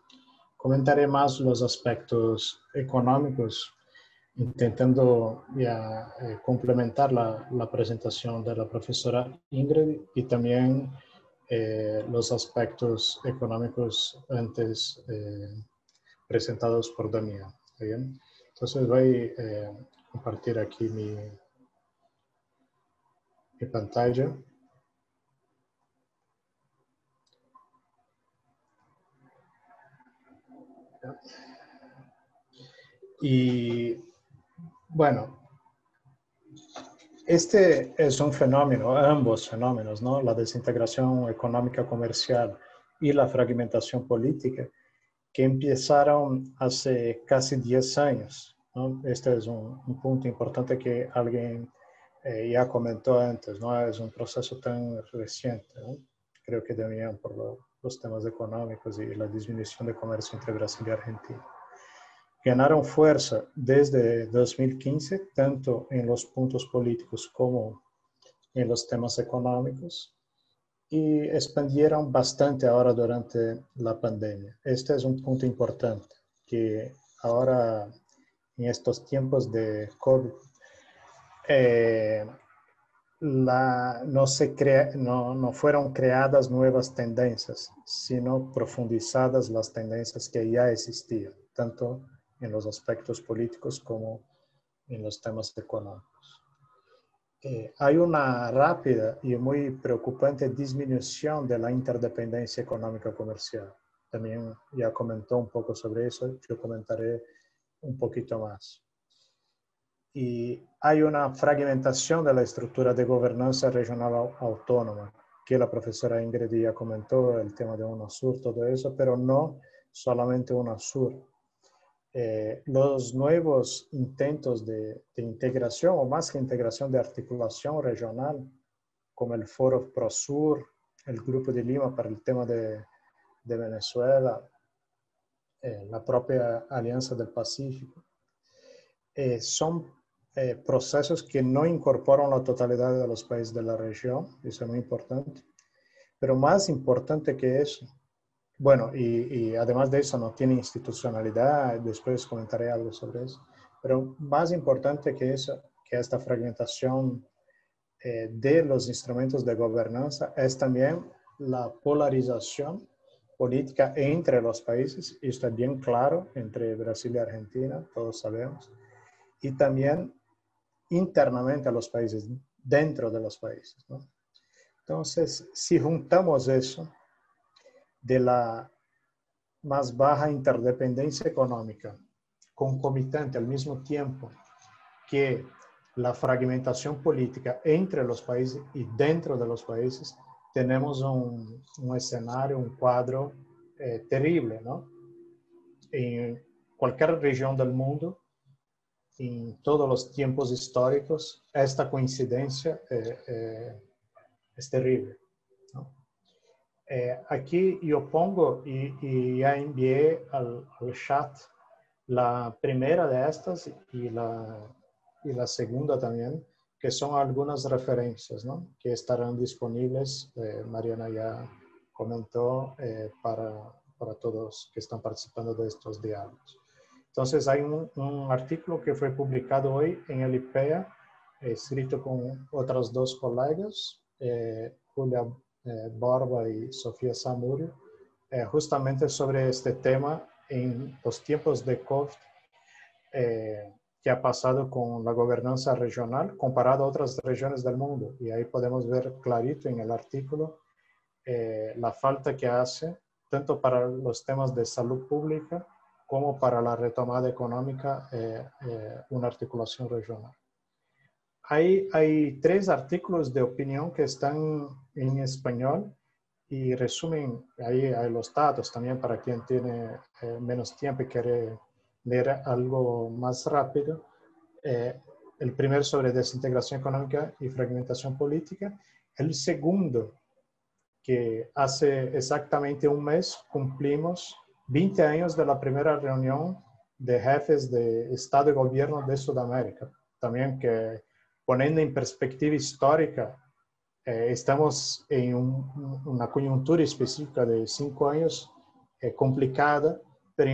Comentaré más los aspectos económicos, intentando ya complementar la presentación de la profesora Ingrid y también los aspectos económicos antes presentados por Damián. ¿Bien? Entonces voy a compartir aquí mi pantalla. Y bueno, este es un fenómeno, ambos fenómenos, ¿no? La desintegración económica comercial y la fragmentación política, que empezaron hace casi 10 años, ¿no? Este es un punto importante que alguien ya comentó antes, ¿no? Es un proceso tan reciente, ¿no? Creo que también por los temas económicos y la disminución de comercio entre Brasil y Argentina. Ganaron fuerza desde 2015, tanto en los puntos políticos como en los temas económicos, y expandieron bastante ahora durante la pandemia. Este es un punto importante, que ahora en estos tiempos de COVID, no fueron creadas nuevas tendencias, sino profundizadas las tendencias que ya existían, tanto en los aspectos políticos como en los temas económicos. Hay una rápida y muy preocupante disminución de la interdependencia económica comercial. También ya comentó un poco sobre eso, yo comentaré un poquito más. Y hay una fragmentación de la estructura de gobernanza regional autónoma, que la profesora Ingrid ya comentó, el tema de UNASUR, todo eso, pero no solamente UNASUR. Los nuevos intentos de integración, o más que integración, de articulación regional, como el Foro ProSur, el Grupo de Lima para el tema de Venezuela, la propia Alianza del Pacífico, son procesos que no incorporan la totalidad de los países de la región, eso es muy importante, pero más importante que eso, bueno, y además de eso no tiene institucionalidad, después comentaré algo sobre eso, pero más importante que eso, que esta fragmentación de los instrumentos de gobernanza, es también la polarización política entre los países, esto es bien claro entre Brasil y Argentina, todos sabemos, y también internamente a los países, dentro de los países, ¿no? Entonces, si juntamos eso de la más baja interdependencia económica, concomitante al mismo tiempo que la fragmentación política entre los países y dentro de los países, tenemos un escenario, un cuadro terrible, ¿no? En cualquier región del mundo, en todos los tiempos históricos, esta coincidencia es terrible, ¿no? Aquí yo pongo y ya envié al chat la primera de estas y la segunda también, que son algunas referencias, ¿no? Que estarán disponibles, Mariana ya comentó, para todos que están participando de estos diálogos. Entonces hay un artículo que fue publicado hoy en el IPEA, escrito con otras dos colegas, Julia Borba y Sofía Samudio, justamente sobre este tema en los tiempos de COVID, que ha pasado con la gobernanza regional comparado a otras regiones del mundo. Y ahí podemos ver clarito en el artículo la falta que hace, tanto para los temas de salud pública como para la retomada económica, una articulación regional. Hay 3 artículos de opinión que están en español y resumen, ahí hay los datos también para quien tiene menos tiempo y quiere leer algo más rápido. El primero sobre desintegración económica y fragmentación política. El segundo, que hace exactamente un mes cumplimos 20 años de la primera reunión de jefes de Estado y Gobierno de Sudamérica. También que poniendo en perspectiva histórica, estamos en una coyuntura específica de 5 años complicada, pero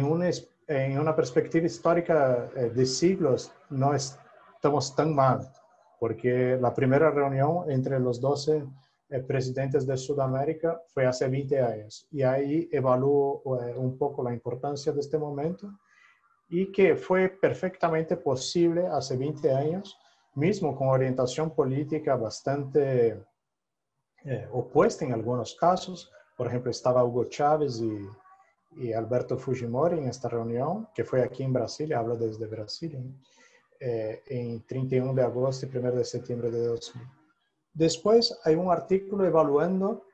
en una perspectiva histórica de siglos no estamos tan mal, porque la primera reunión entre los 12 presidentes de Sudamérica fue hace 20 años, y ahí evalúo un poco la importancia de este momento y que fue perfectamente posible hace 20 años, mismo con orientación política bastante opuesta en algunos casos. Por ejemplo, estaba Hugo Chávez y Alberto Fujimori en esta reunión, que fue aquí en Brasilia, hablo desde Brasilia, en 31 de agosto y 1 de septiembre de 2000. Después hay un artículo evaluando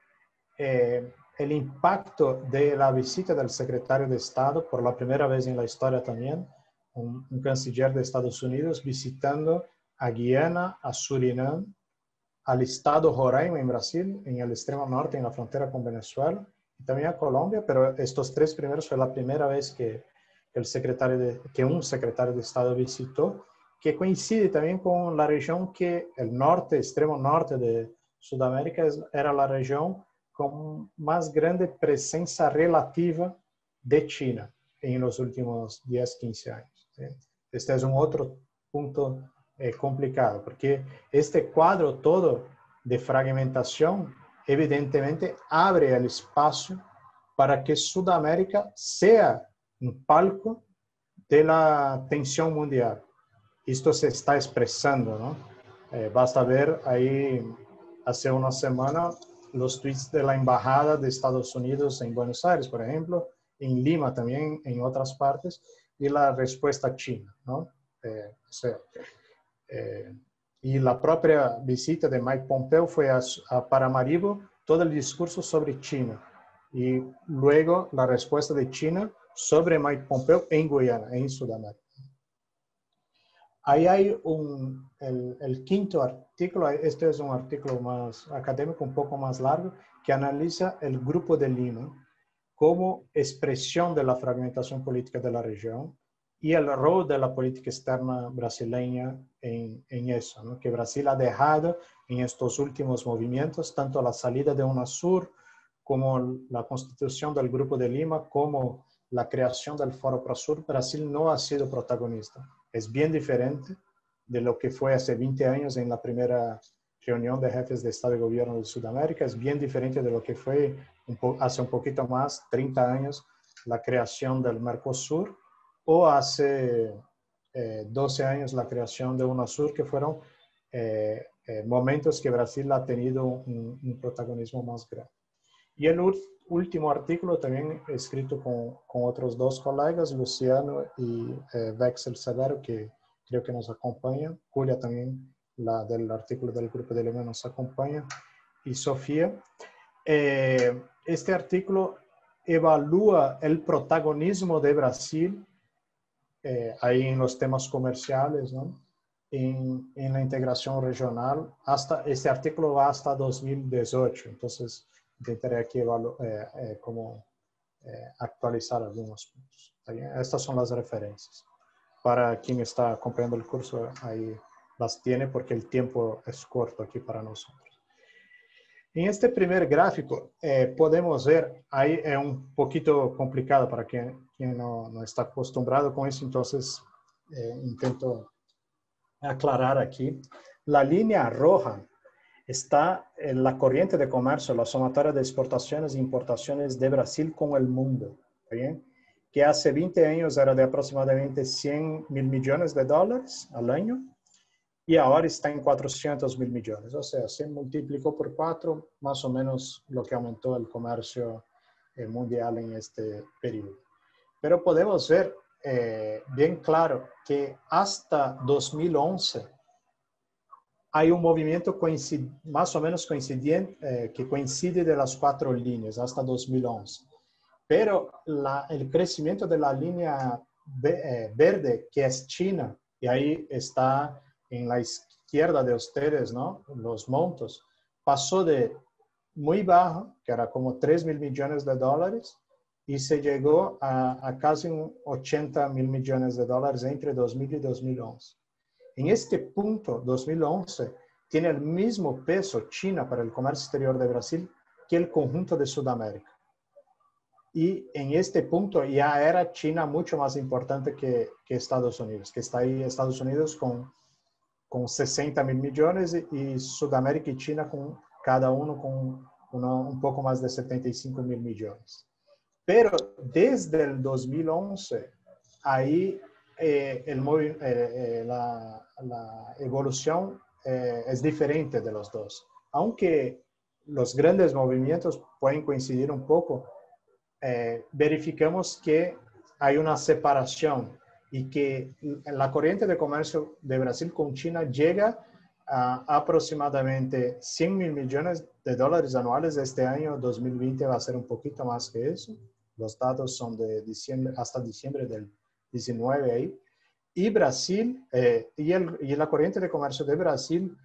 el impacto de la visita del secretario de Estado, por la primera vez en la historia también, un canciller de Estados Unidos visitando a Guiana, a Surinam, al estado Roraima en Brasil, en el extremo norte, en la frontera con Venezuela, y también a Colombia, pero estos 3 primeros fue la primera vez que un secretario de Estado visitó, que coincide también con la región que el norte, extremo norte de Sudamérica, era la región con más grande presencia relativa de China en los últimos 10, 15 años. ¿Sí? Este es un otro punto complicado, porque este cuadro todo de fragmentación evidentemente abre el espacio para que Sudamérica sea un palco de la tensión mundial. Esto se está expresando, ¿no? Basta ver ahí hace una semana los tweets de la Embajada de Estados Unidos en Buenos Aires, por ejemplo, en Lima también, en otras partes, y la respuesta china, ¿no? Y la propia visita de Mike Pompeo fue a Paramaribo, todo el discurso sobre China, y luego la respuesta de China sobre Mike Pompeo en Guyana, en Sudamérica. Ahí hay el quinto artículo, este es un artículo más académico, un poco más largo, que analiza el Grupo de Lima como expresión de la fragmentación política de la región y el rol de la política externa brasileña en eso, ¿no? Que Brasil ha dejado en estos últimos movimientos, tanto la salida de UNASUR como la constitución del Grupo de Lima, como la creación del Foro Prosur. Brasil no ha sido protagonista. Es bien diferente de lo que fue hace 20 años en la primera reunión de jefes de Estado y Gobierno de Sudamérica. Es bien diferente de lo que fue hace un poquito más, 30 años, la creación del Mercosur, o hace 12 años la creación de UNASUR, que fueron momentos que Brasil ha tenido un protagonismo más grande. Y el último artículo, también escrito con otros dos colegas, Luciano y Vexel Severo, que creo que nos acompañan. Julia también, la del artículo del Grupo de Lima, nos acompaña. Y Sofía. Este artículo evalúa el protagonismo de Brasil ahí en los temas comerciales, ¿no? En la integración regional. Este artículo va hasta 2018, entonces intentaré aquí actualizar algunos puntos. Estas son las referencias. Para quien está comprando el curso, ahí las tiene porque el tiempo es corto aquí para nosotros. En este primer gráfico podemos ver, ahí es un poquito complicado para quien no está acostumbrado con eso, entonces intento aclarar aquí. La línea roja está en la corriente de comercio, la sumatoria de exportaciones e importaciones de Brasil con el mundo, ¿bien? Que hace 20 años era de aproximadamente 100 mil millones de dólares al año, y ahora está en 400 mil millones. O sea, se multiplicó por 4, más o menos lo que aumentó el comercio mundial en este periodo. Pero podemos ver bien claro que hasta 2011 hay un movimiento más o menos coincidente, que coincide de las 4 líneas hasta 2011. Pero el crecimiento de la línea verde, que es China, y ahí está en la izquierda de ustedes, ¿no? Los montos, pasó de muy bajo, que era como 3 mil millones de dólares, y se llegó a casi 80 mil millones de dólares entre 2000 y 2011. En este punto, 2011, tiene el mismo peso China para el comercio exterior de Brasil que el conjunto de Sudamérica. Y en este punto ya era China mucho más importante que Estados Unidos, que está ahí Estados Unidos con 60 mil millones y Sudamérica y China cada uno con un poco más de 75 mil millones. Pero desde el 2011, ahí la evolución es diferente de los dos. Aunque los grandes movimientos pueden coincidir un poco, verificamos que hay una separación y que la corriente de comercio de Brasil con China llega a aproximadamente 100 mil millones de dólares anuales. Este año 2020 va a ser un poquito más que eso. Los datos son de diciembre hasta diciembre del 19 ahí. Y Brasil, y la corriente de comercio de Brasil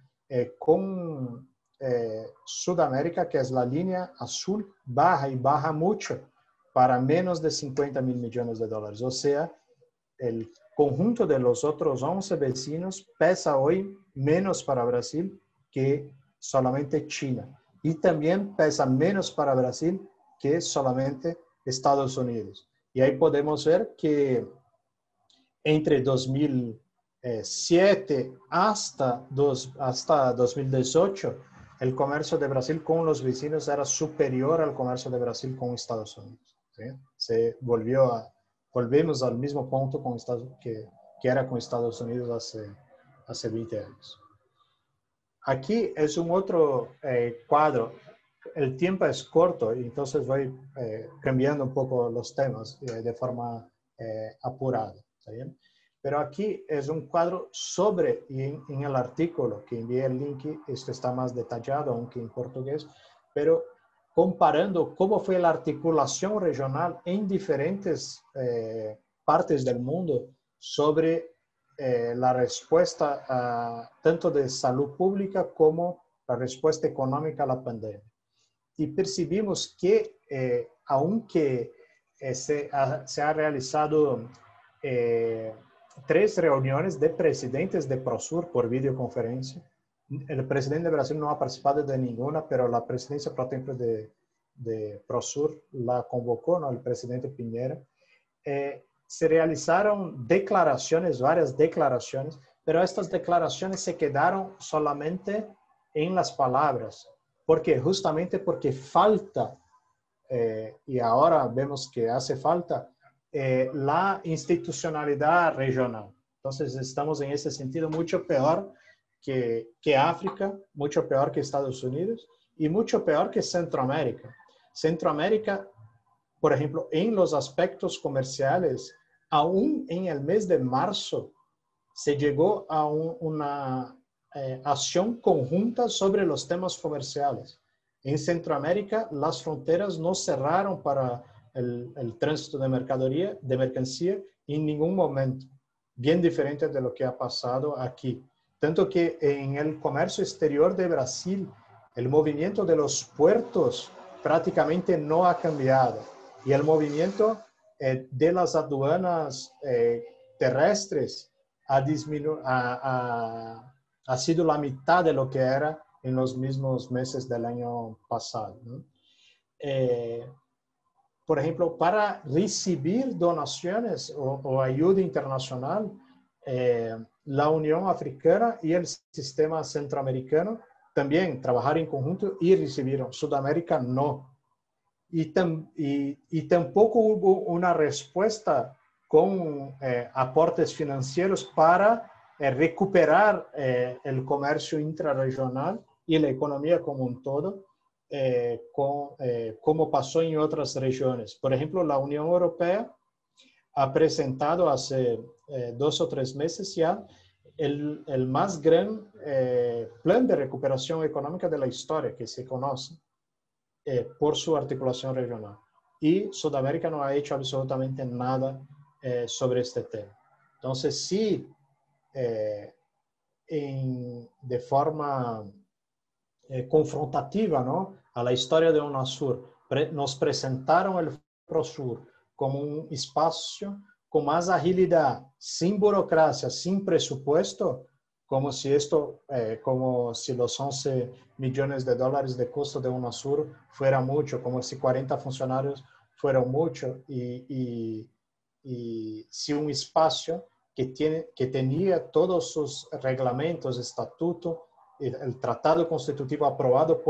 con Sudamérica, que es la línea azul, baja y baja mucho para menos de 50 mil millones de dólares. O sea, el conjunto de los otros 11 vecinos pesa hoy menos para Brasil que solamente China. Y también pesa menos para Brasil que solamente Estados Unidos. Y ahí podemos ver que entre 2007 hasta 2018, el comercio de Brasil con los vecinos era superior al comercio de Brasil con Estados Unidos. ¿Sí? Volvemos al mismo punto que era con Estados Unidos hace 20 años. Aquí es un otro cuadro. El tiempo es corto, y entonces voy cambiando un poco los temas de forma apurada. ¿Está bien? Pero aquí es un cuadro sobre, y en el artículo que envié el link, esto está más detallado, aunque en portugués, pero comparando cómo fue la articulación regional en diferentes partes del mundo sobre la respuesta tanto de salud pública como la respuesta económica a la pandemia. Y percibimos que aunque se ha realizado 3 reuniones de presidentes de Prosur por videoconferencia. El presidente de Brasil no ha participado de ninguna, pero la presidencia pro tempore de Prosur la convocó, ¿no? El presidente Piñera. Se realizaron declaraciones, varias declaraciones, pero estas declaraciones se quedaron solamente en las palabras, justamente porque falta y ahora vemos que hace falta, la institucionalidad regional. Entonces estamos en ese sentido mucho peor que África, mucho peor que Estados Unidos y mucho peor que Centroamérica. Centroamérica, por ejemplo, en los aspectos comerciales, aún en el mes de marzo, se llegó a una acción conjunta sobre los temas comerciales. En Centroamérica, las fronteras no cerraron para el tránsito de mercancía en ningún momento, bien diferente de lo que ha pasado aquí. Tanto que en el comercio exterior de Brasil, el movimiento de los puertos prácticamente no ha cambiado. Y el movimiento de las aduanas terrestres ha sido la mitad de lo que era en los mismos meses del año pasado, ¿no? Por ejemplo, para recibir donaciones o ayuda internacional, la Unión Africana y el sistema centroamericano también trabajaron en conjunto y recibieron. Sudamérica no. Y tampoco hubo una respuesta con aportes financieros para recuperar el comercio intrarregional y la economía como un todo, como pasó en otras regiones. Por ejemplo, la Unión Europea ha presentado hace 2 o 3 meses ya el más gran plan de recuperación económica de la historia que se conoce por su articulación regional. Y Sudamérica no ha hecho absolutamente nada sobre este tema. Entonces, sí, de forma confrontativa, ¿no?, a la historia de UNASUR, nos presentaron el PROSUR como un espacio con más agilidad, sin burocracia, sin presupuesto, como si los 11 millones de dólares de costo de UNASUR fuera mucho, como si 40 funcionarios fueran mucho, y si un espacio que tenía todos sus reglamentos, estatuto, el tratado constitutivo aprobado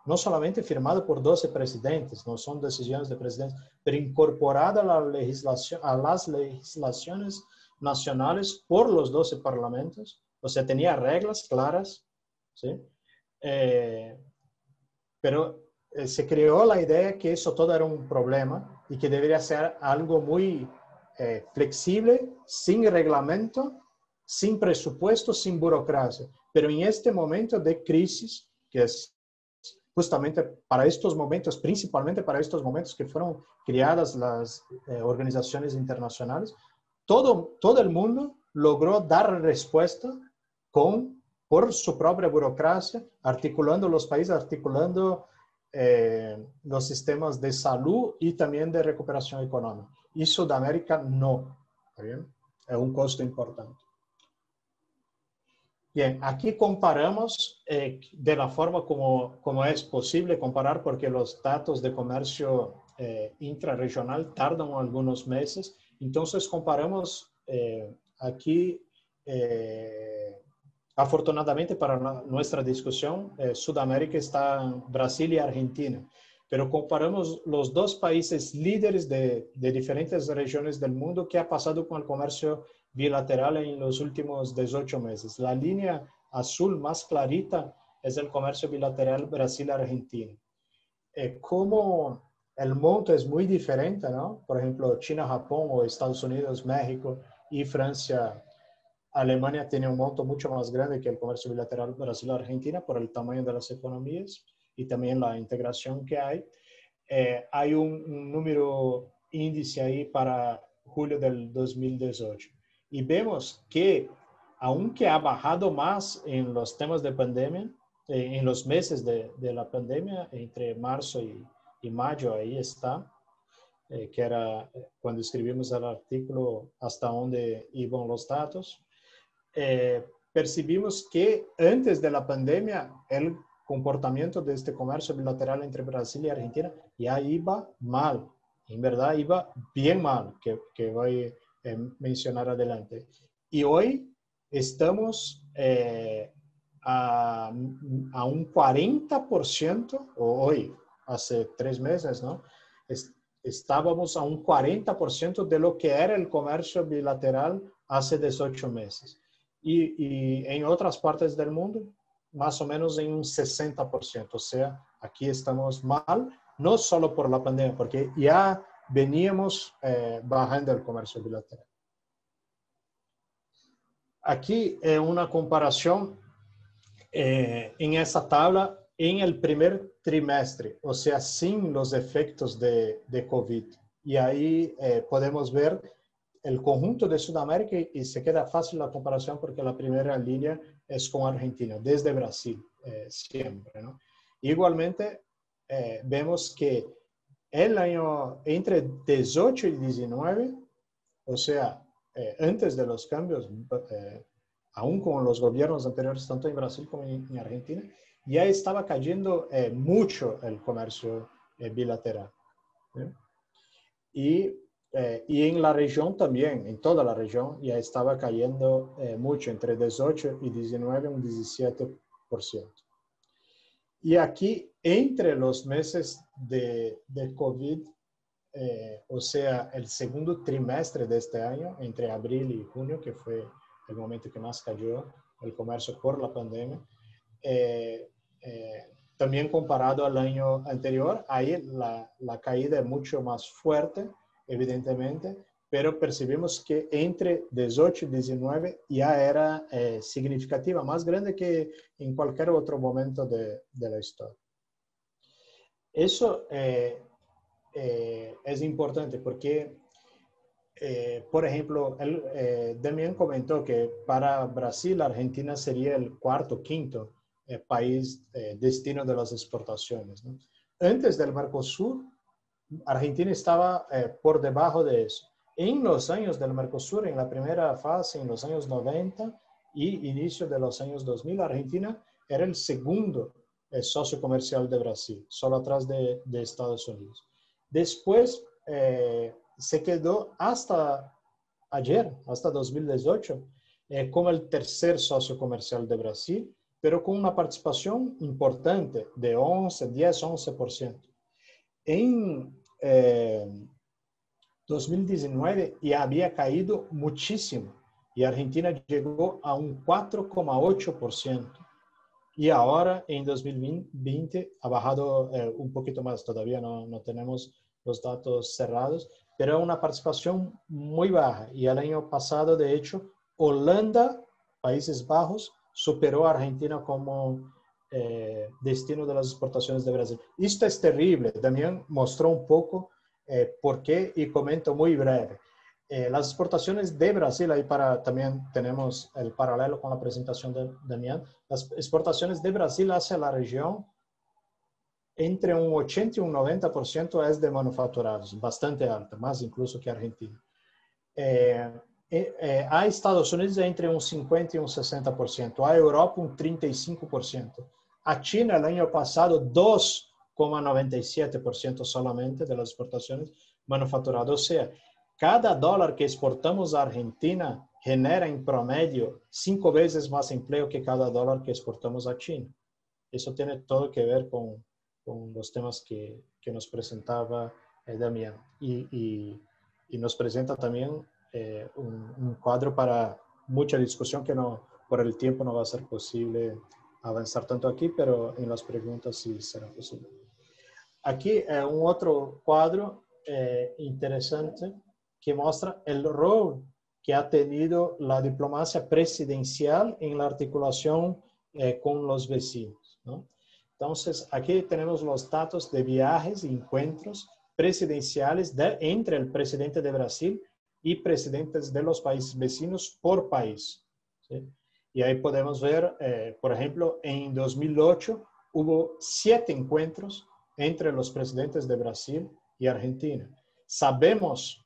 no solamente firmado por 12 presidentes, no son decisiones de presidentes, pero incorporada a las legislaciones nacionales por los 12 parlamentos. O sea, tenía reglas claras, ¿sí? Pero se creó la idea que eso todo era un problema y que debería ser algo muy flexible, sin reglamento, sin presupuesto, sin burocracia. Pero en este momento de crisis, que es justamente para estos momentos, principalmente para estos momentos que fueron creadas las organizaciones internacionales, todo el mundo logró dar respuesta por su propia burocracia, articulando los países, articulando los sistemas de salud y también de recuperación económica. Y Sudamérica no. ¿Está bien? Es un costo importante. Bien, aquí comparamos de la forma como es posible comparar, porque los datos de comercio intrarregional tardan algunos meses. Entonces comparamos aquí, afortunadamente para nuestra discusión, Sudamérica está en Brasil y Argentina, pero comparamos los dos países líderes de diferentes regiones del mundo. ¿Qué ha pasado con el comercio bilateral en los últimos 18 meses? La línea azul más clarita es el comercio bilateral Brasil-Argentina. Como el monto es muy diferente, ¿no? Por ejemplo, China-Japón o Estados Unidos-México y Francia-Alemania tiene un monto mucho más grande que el comercio bilateral Brasil-Argentina por el tamaño de las economías y también la integración que hay. Hay un número índice ahí para julio del 2018. Y vemos que, aunque ha bajado más en los temas de pandemia, en los meses de la pandemia, entre marzo y mayo, ahí está, que era cuando escribimos el artículo hasta donde iban los datos, percibimos que antes de la pandemia el comportamiento de este comercio bilateral entre Brasil y Argentina ya iba mal. En verdad iba bien mal, que voy mencionar adelante. Y hoy estamos a un 40%, o hoy, hace 3 meses, ¿no? Estábamos a un 40% de lo que era el comercio bilateral hace 18 meses. Y en otras partes del mundo, más o menos en un 60%. O sea, aquí estamos mal, no solo por la pandemia, porque ya veníamos bajando el comercio bilateral. Aquí una comparación en esa tabla en el primer trimestre, o sea, sin los efectos de COVID. Y ahí podemos ver el conjunto de Sudamérica y se queda fácil la comparación porque la primera línea es con Argentina, desde Brasil, siempre, ¿no? Igualmente, vemos que el año entre 18 y 19, o sea, antes de los cambios, aún con los gobiernos anteriores, tanto en Brasil como en Argentina, ya estaba cayendo mucho el comercio bilateral. Y en la región también, en toda la región, ya estaba cayendo mucho, entre 18 y 19, un 17%. Y aquí, entre los meses de COVID, o sea, el segundo trimestre de este año, entre abril y junio, que fue el momento que más cayó el comercio por la pandemia, también comparado al año anterior, ahí la caída es mucho más fuerte, evidentemente, pero percibimos que entre 18 y 19 ya era significativa, más grande que en cualquier otro momento de la historia. Eso es importante porque, por ejemplo, Damián comentó que para Brasil, Argentina sería el cuarto, quinto país destino de las exportaciones, ¿no? Antes del Mercosur, Argentina estaba por debajo de eso. En los años del Mercosur, en la primera fase, en los años 90 y inicio de los años 2000, Argentina era el segundo socio comercial de Brasil, solo atrás de Estados Unidos. Después se quedó hasta ayer, hasta 2018, como el tercer socio comercial de Brasil, pero con una participación importante de 10-11%. En 2019 ya había caído muchísimo y Argentina llegó a un 4,8%. Y ahora en 2020 ha bajado un poquito más, todavía no tenemos los datos cerrados, pero una participación muy baja. Y el año pasado, de hecho, Holanda, Países Bajos, superó a Argentina como destino de las exportaciones de Brasil. Esto es terrible. También mostró un poco por qué y comento muy breve. Las exportaciones de Brasil, ahí también tenemos el paralelo con la presentación de Damián, las exportaciones de Brasil hacia la región, entre un 80 y un 90% es de manufacturados, bastante alto, más incluso que Argentina. A Estados Unidos entre un 50 y un 60%, a Europa un 35%, a China el año pasado 2,97% solamente de las exportaciones manufacturadas, o sea, cada dólar que exportamos a Argentina genera en promedio 5 veces más empleo que cada dólar que exportamos a China. Eso tiene todo que ver con los temas que nos presentaba Damián. Y nos presenta también un cuadro para mucha discusión que por el tiempo no va a ser posible avanzar tanto aquí, pero en las preguntas sí será posible. Aquí un otro cuadro interesante que muestra el rol que ha tenido la diplomacia presidencial en la articulación con los vecinos, ¿no? Entonces, aquí tenemos los datos de viajes y encuentros presidenciales entre el presidente de Brasil y presidentes de los países vecinos por país, ¿sí? Y ahí podemos ver, por ejemplo, en 2008 hubo 7 encuentros entre los presidentes de Brasil y Argentina. Sabemos,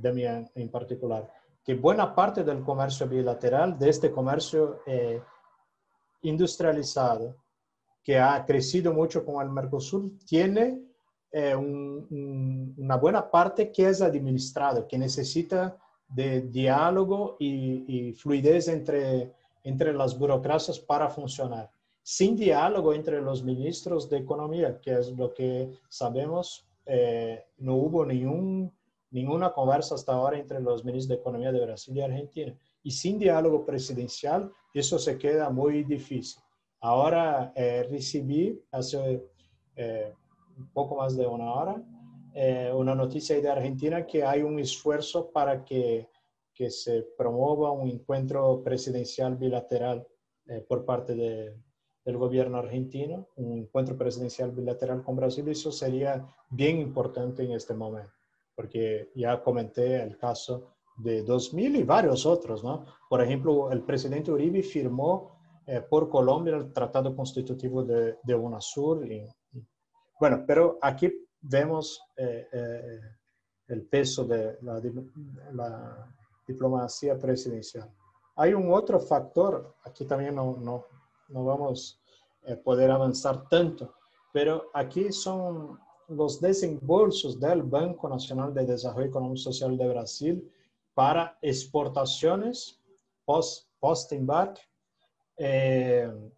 Damián en particular, que buena parte del comercio bilateral, de este comercio industrializado, que ha crecido mucho con el Mercosur, tiene una buena parte que es administrado, que necesita de diálogo y fluidez entre las burocracias para funcionar. sin diálogo entre los ministros de Economía, que es lo que sabemos, no hubo ninguna conversa hasta ahora entre los ministros de Economía de Brasil y Argentina. Y sin diálogo presidencial, eso se queda muy difícil. Ahora recibí hace un poco más de una hora una noticia de Argentina que hay un esfuerzo para que se promueva un encuentro presidencial bilateral por parte del gobierno argentino, un encuentro presidencial bilateral con Brasil. Eso sería bien importante en este momento, porque ya comenté el caso de 2000 y varios otros, ¿no? Por ejemplo, el presidente Uribe firmó por Colombia el Tratado Constitutivo de UNASUR. Bueno, pero aquí vemos el peso de la diplomacia presidencial. Hay un otro factor, aquí también no vamos a poder avanzar tanto, pero aquí son los desembolsos del Banco Nacional de Desarrollo Económico y Social de Brasil para exportaciones post-embarque en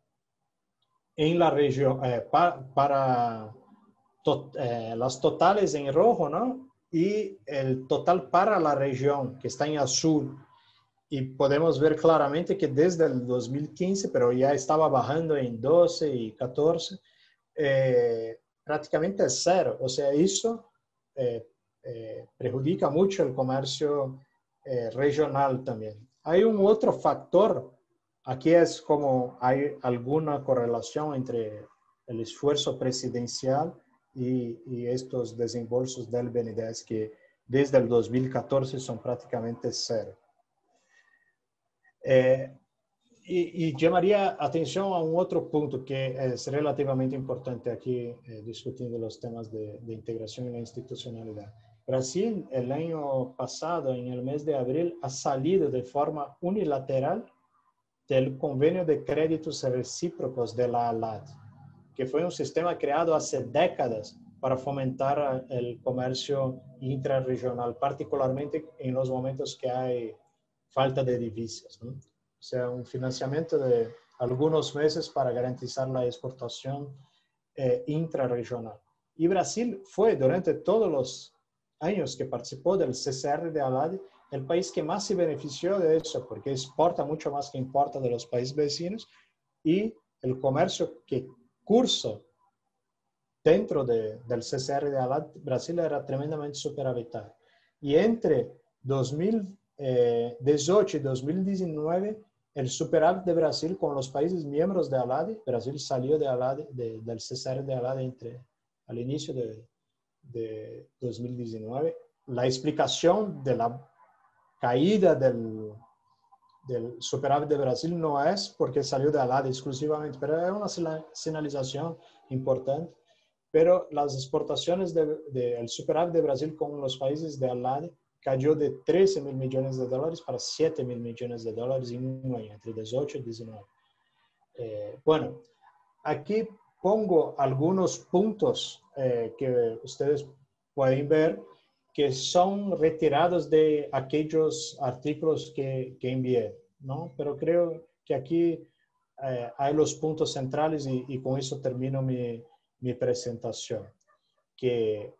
la región, para las totales en rojo, ¿no? Y el total para la región, que está en azul. Y podemos ver claramente que desde el 2015, pero ya estaba bajando en 12 y 14, prácticamente es cero. O sea, eso perjudica mucho el comercio regional también. Hay un otro factor, aquí es como hay alguna correlación entre el esfuerzo presidencial y estos desembolsos del BNDES que desde el 2014 son prácticamente cero. Y llamaría atención a un otro punto que es relativamente importante aquí, discutiendo los temas de integración y la institucionalidad. Brasil, el año pasado, en el mes de abril, ha salido de forma unilateral del convenio de créditos recíprocos de la ALAD, que fue un sistema creado hace décadas para fomentar el comercio intrarregional, particularmente en los momentos que hay falta de divisas, ¿no? O sea, un financiamiento de algunos meses para garantizar la exportación intrarregional. Y Brasil fue, durante todos los años que participó del CCR de ALAD, el país que más se benefició de eso, porque exporta mucho más que importa de los países vecinos, y el comercio que cursa dentro del CCR de ALAD, Brasil era tremendamente superavitario. Y entre 2018 y 2019, el superávit de Brasil con los países miembros de ALAD, Brasil salió de ALAD, del CCR de ALAD al inicio de 2019. La explicación de la caída del superávit de Brasil no es porque salió de ALAD exclusivamente, pero es una señalización importante. Pero las exportaciones del superávit de Brasil con los países de ALAD cayó de 13 mil millones de dólares para 7 mil millones de dólares en un año, entre 18 y 19. Bueno, aquí pongo algunos puntos que ustedes pueden ver que son retirados de aquellos artículos que envié, ¿no? Pero creo que aquí hay los puntos centrales y con eso termino mi presentación. Que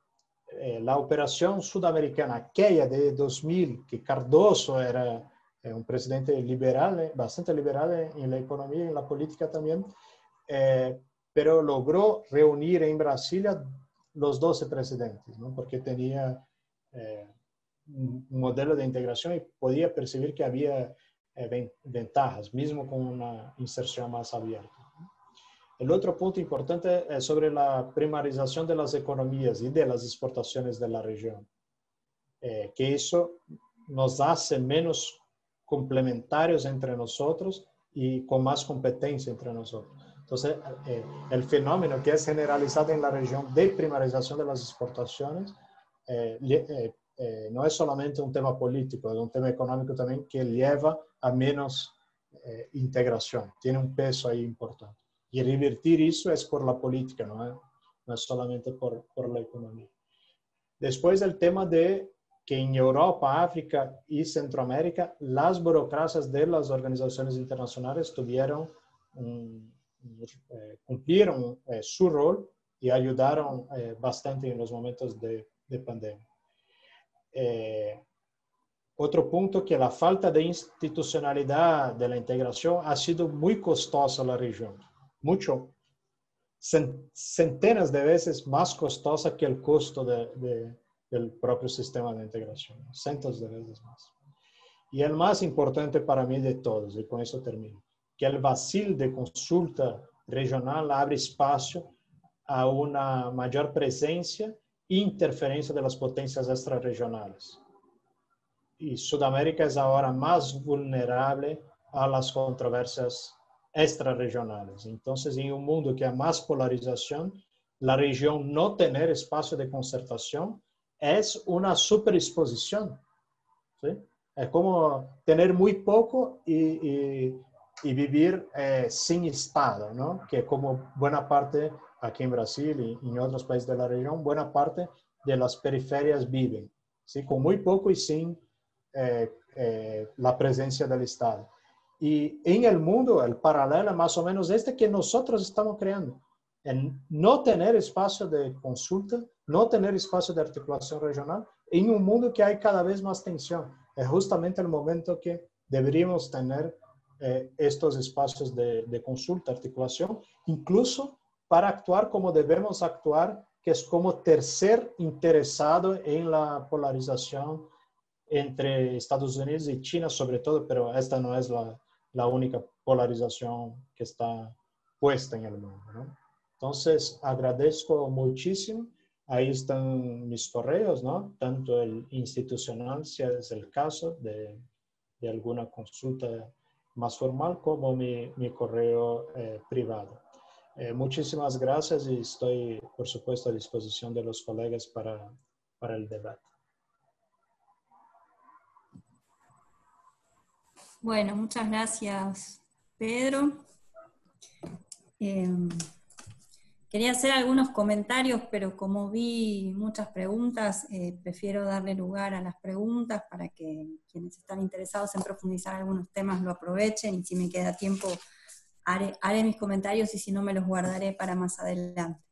la operación sudamericana, aquella de 2000, que Cardoso era un presidente liberal, bastante liberal en la economía y en la política también, pero logró reunir en Brasilia los 12 presidentes, ¿no? Porque tenía un modelo de integración y podía percibir que había ventajas, mismo con una inserción más abierta. El otro punto importante es sobre la primarización de las economías y de las exportaciones de la región, que eso nos hace menos complementarios entre nosotros y con más competencia entre nosotros. Entonces, el fenómeno que es generalizado en la región de primarización de las exportaciones no es solamente un tema político, es un tema económico también que lleva a menos integración, tiene un peso ahí importante. Y revertir eso es por la política, no es solamente por la economía. Después el tema de que en Europa, África y Centroamérica, las burocracias de las organizaciones internacionales tuvieron un cumplieron su rol y ayudaron bastante en los momentos de pandemia. Otro punto, que la falta de institucionalidad de la integración ha sido muy costosa a la región, centenas de veces más costosa que el costo del propio sistema de integración, cientos de veces más. Y el más importante para mí de todos, y con eso termino, que el vacío de consulta regional abre espacio a una mayor presencia e interferencia de las potencias extrarregionales. Y Sudamérica es ahora más vulnerable a las controversias extrarregionales. Entonces, en un mundo que hay más polarización, la región no tener espacio de concertación es una superexposición, ¿sí? Es como tener muy poco y vivir sin Estado, ¿no? Que como buena parte aquí en Brasil y en otros países de la región, buena parte de las periferias viven, ¿sí? Con muy poco y sin la presencia del Estado. Y en el mundo, el paralelo más o menos este que nosotros estamos creando, en no tener espacio de consulta, no tener espacio de articulación regional, en un mundo que hay cada vez más tensión. Es justamente el momento que deberíamos tener estos espacios de consulta, articulación, incluso para actuar como debemos actuar, que es como tercer interesado en la polarización entre Estados Unidos y China sobre todo, pero esta no es la única polarización que está puesta en el mundo, ¿no? Entonces, agradezco muchísimo. Ahí están mis correos, ¿no? Tanto el institucional, si es el caso de alguna consulta más formal, como mi correo privado. Muchísimas gracias y estoy, por supuesto, a disposición de los colegas para el debate. Bueno, muchas gracias, Pedro. Quería hacer algunos comentarios, pero como vi muchas preguntas, prefiero darle lugar a las preguntas para que quienes están interesados en profundizar algunos temas lo aprovechen, y si me queda tiempo haré mis comentarios, y si no me los guardaré para más adelante.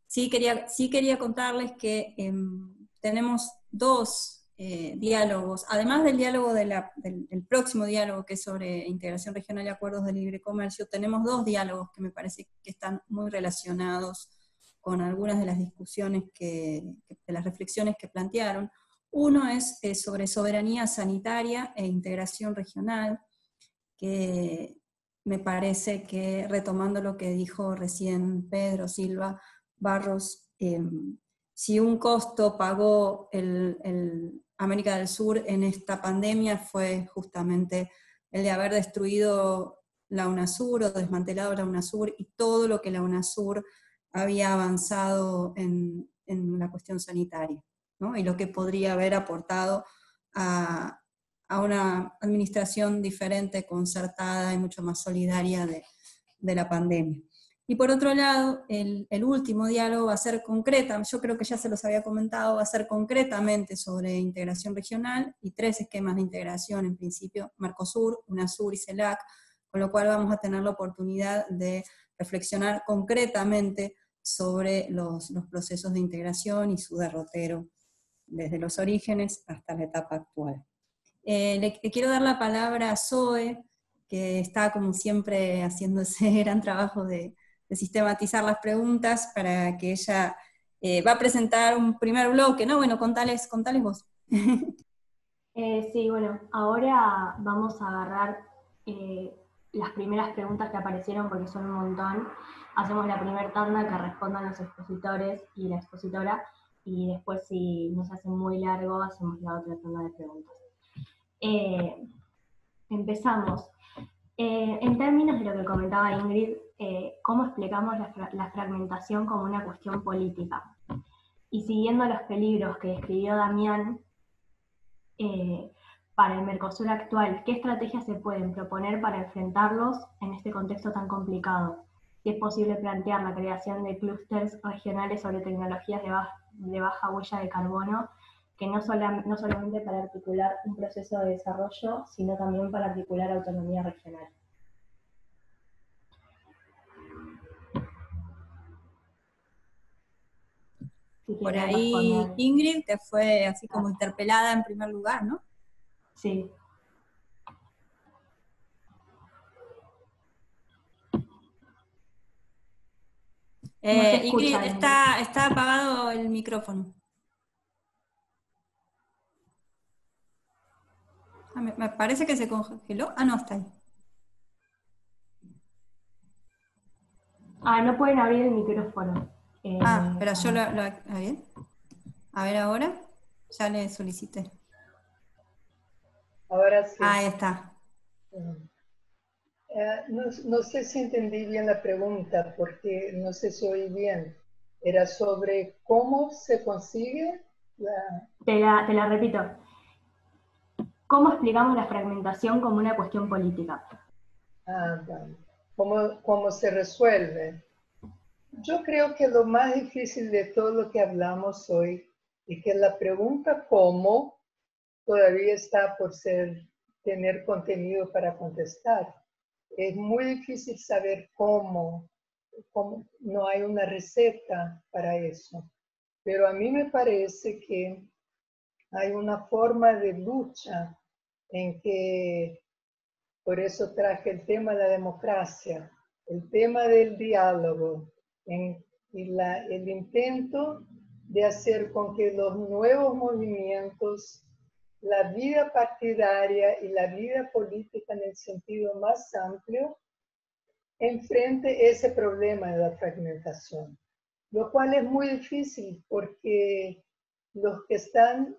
Sí quería contarles que tenemos dos diálogos, además del diálogo del próximo diálogo, que es sobre integración regional y acuerdos de libre comercio. Tenemos dos diálogos que me parece que están muy relacionados con algunas de las discusiones, de las reflexiones que plantearon. Uno es sobre soberanía sanitaria e integración regional, que me parece que, retomando lo que dijo recién Pedro Silva Barros, si un costo pagó América del Sur en esta pandemia fue justamente el de haber destruido la UNASUR o desmantelado la UNASUR y todo lo que la UNASUR había avanzado en la cuestión sanitaria, ¿no? Y lo que podría haber aportado a una administración diferente, concertada y mucho más solidaria de la pandemia. Y por otro lado, el último diálogo va a ser concreta, yo creo que ya se los había comentado, va a ser concretamente sobre integración regional y 3 esquemas de integración, en principio, Mercosur, UNASUR y CELAC, con lo cual vamos a tener la oportunidad de reflexionar concretamente sobre los procesos de integración y su derrotero, desde los orígenes hasta la etapa actual. Le quiero dar la palabra a Zoe, que está como siempre haciendo ese gran trabajo de sistematizar las preguntas, para que ella va a presentar un primer bloque, ¿no? Bueno, contales vos. Sí, bueno, ahora vamos a agarrar las primeras preguntas que aparecieron, porque son un montón. Hacemos la primera tanda que respondan los expositores y la expositora, y después, si nos hace muy largo, hacemos la otra tanda de preguntas. Empezamos. En términos de lo que comentaba Ingrid, ¿cómo explicamos la fragmentación como una cuestión política? Y siguiendo los peligros que describió Damián, para el Mercosur actual, ¿qué estrategias se pueden proponer para enfrentarlos en este contexto tan complicado? Si es posible plantear la creación de clústeres regionales sobre tecnologías de baja huella de carbono, que no solamente para articular un proceso de desarrollo, sino también para articular autonomía regional. Si Por quieren ahí responder. Ingrid, que fue así como interpelada en primer lugar, ¿no? Sí. No se Ingrid, escucha. está apagado el micrófono. Me parece que se congeló. Ah, no, está ahí. No pueden abrir el micrófono. Pero yo a ver. A ver ahora. Ya le solicité. Ahora sí. Ahí está. No sé si entendí bien la pregunta, porque no sé si oí bien. Era sobre cómo se consigue la... Te la repito. ¿Cómo explicamos la fragmentación como una cuestión política? Vale. ¿Cómo se resuelve? Yo creo que lo más difícil de todo lo que hablamos hoy es que la pregunta ¿cómo? Todavía está por tener contenido para contestar. Es muy difícil saber cómo, no hay una receta para eso. Pero a mí me parece que hay una forma de lucha en que, por eso traje el tema de la democracia, el tema del diálogo, el intento de hacer con que los nuevos movimientos, la vida partidaria y la vida política en el sentido más amplio, enfrente ese problema de la fragmentación, lo cual es muy difícil porque los que están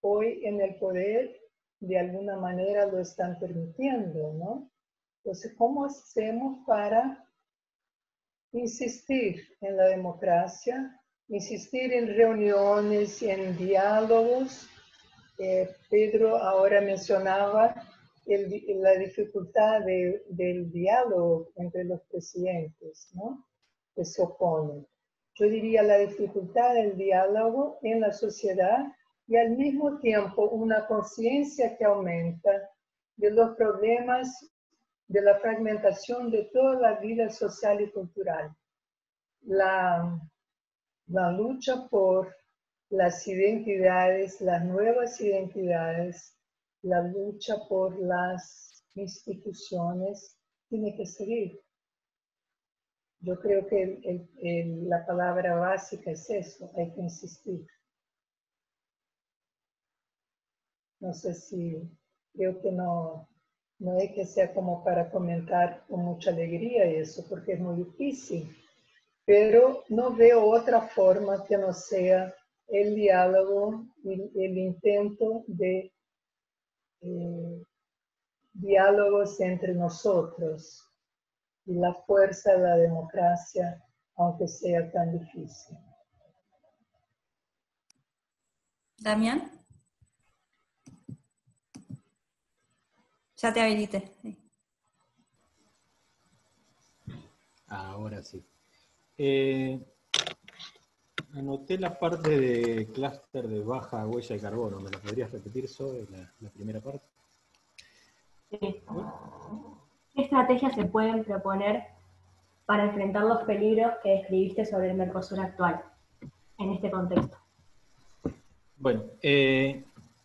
hoy en el poder de alguna manera lo están permitiendo, ¿no? Entonces, ¿cómo hacemos para insistir en la democracia, insistir en reuniones y en diálogos? Pedro ahora mencionaba la dificultad del diálogo entre los presidentes, ¿no? Que se oponen. Yo diría la dificultad del diálogo en la sociedad y al mismo tiempo una conciencia que aumenta de los problemas de la fragmentación de toda la vida social y cultural. La lucha por las identidades, las nuevas identidades, la lucha por las instituciones tiene que seguir. Yo creo que la palabra básica es eso, hay que insistir. No sé si, creo que no es que sea como para comentar con mucha alegría eso, porque es muy difícil, pero no veo otra forma que no sea el diálogo y el intento de diálogos entre nosotros y la fuerza de la democracia, aunque sea tan difícil. Damián. Ya te habilité. Sí. Ahora sí. Anoté la parte de clúster de baja huella de carbono. ¿Me la podrías repetir sobre la primera parte? Sí. ¿Qué estrategias se pueden proponer para enfrentar los peligros que describiste sobre el Mercosur actual en este contexto? Bueno,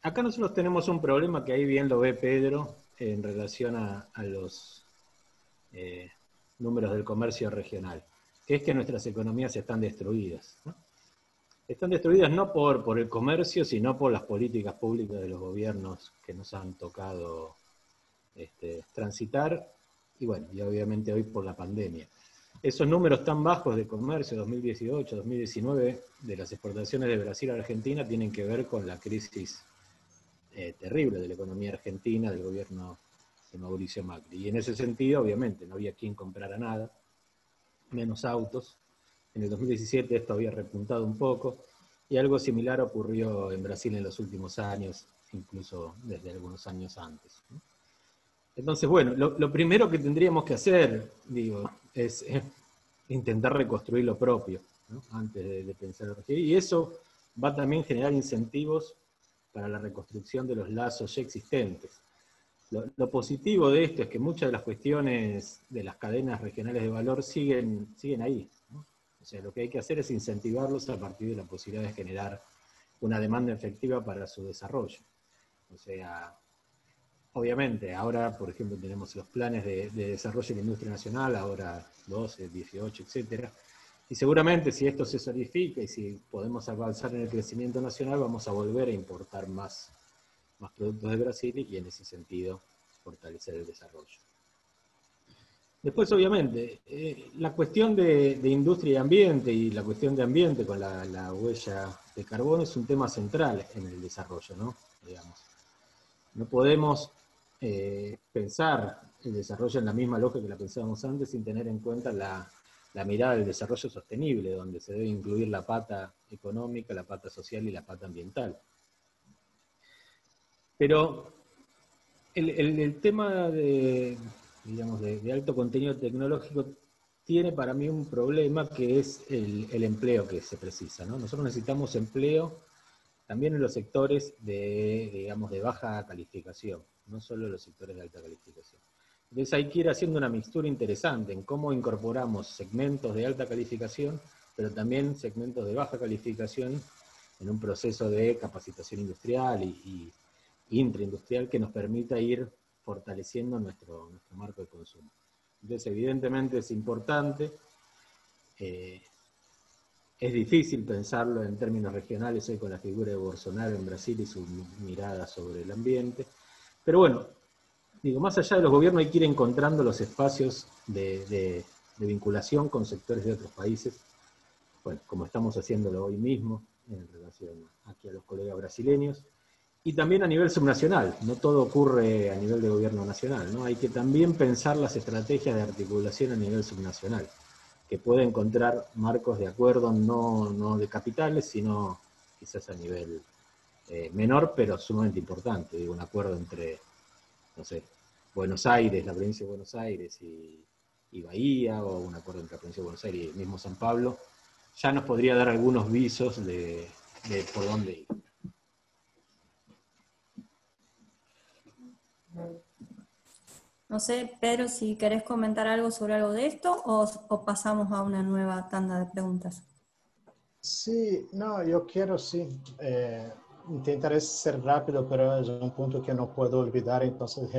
acá nosotros tenemos un problema que ahí bien lo ve Pedro en relación a los números del comercio regional, que es que nuestras economías están destruidas, ¿no? Están destruidas no por el comercio, sino por las políticas públicas de los gobiernos que nos han tocado transitar, y bueno, y obviamente hoy por la pandemia. Esos números tan bajos de comercio 2018, 2019, de las exportaciones de Brasil a Argentina, tienen que ver con la crisis terrible de la economía argentina, del gobierno de Mauricio Macri. Y en ese sentido, obviamente, no había quien comprara nada, menos autos. En el 2017 esto había repuntado un poco, y algo similar ocurrió en Brasil en los últimos años, incluso desde algunos años antes, ¿no? Entonces, bueno, lo primero que tendríamos que hacer, digo, es intentar reconstruir lo propio, ¿no? Antes de pensar en región. Y eso va también a generar incentivos para la reconstrucción de los lazos ya existentes. Lo positivo de esto es que muchas de las cuestiones de las cadenas regionales de valor siguen ahí, ¿no? O sea, lo que hay que hacer es incentivarlos a partir de la posibilidad de generar una demanda efectiva para su desarrollo. O sea, obviamente, ahora, por ejemplo, tenemos los planes de desarrollo de la industria nacional, ahora 12, 18, etc. Y seguramente si esto se solidifica y si podemos avanzar en el crecimiento nacional, vamos a volver a importar más productos de Brasil y en ese sentido fortalecer el desarrollo. Después, obviamente, la cuestión de industria y ambiente y la cuestión de ambiente con la huella de carbono es un tema central en el desarrollo, ¿no? Digamos. No podemos pensar el desarrollo en la misma lógica que la pensábamos antes sin tener en cuenta la mirada del desarrollo sostenible, donde se debe incluir la pata económica, la pata social y la pata ambiental. Pero el tema digamos, de alto contenido tecnológico tiene para mí un problema que es el empleo que se precisa, ¿no? Nosotros necesitamos empleo también en los sectores digamos, de baja calificación, no solo en los sectores de alta calificación. Entonces hay que ir haciendo una mixtura interesante en cómo incorporamos segmentos de alta calificación, pero también segmentos de baja calificación en un proceso de capacitación industrial y intraindustrial que nos permita ir fortaleciendo nuestro marco de consumo. Entonces, evidentemente es importante, es difícil pensarlo en términos regionales hoy con la figura de Bolsonaro en Brasil y su mirada sobre el ambiente, pero bueno, digo, más allá de los gobiernos hay que ir encontrando los espacios de vinculación con sectores de otros países, bueno, como estamos haciéndolo hoy mismo en relación aquí a los colegas brasileños, y también a nivel subnacional, no todo ocurre a nivel de gobierno nacional, ¿no? Hay que también pensar las estrategias de articulación a nivel subnacional, que puede encontrar marcos de acuerdo no de capitales, sino quizás a nivel menor, pero sumamente importante, digo, un acuerdo entre, no sé, Buenos Aires, la provincia de Buenos Aires y Bahía, o un acuerdo entre la provincia de Buenos Aires y mismo San Pablo, ya nos podría dar algunos visos de por dónde ir. No sé, Pedro, si querés comentar algo sobre algo de esto o pasamos a una nueva tanda de preguntas. Sí, no, yo quiero sí. Intentaré ser rápido, pero es un punto que no puedo olvidar, entonces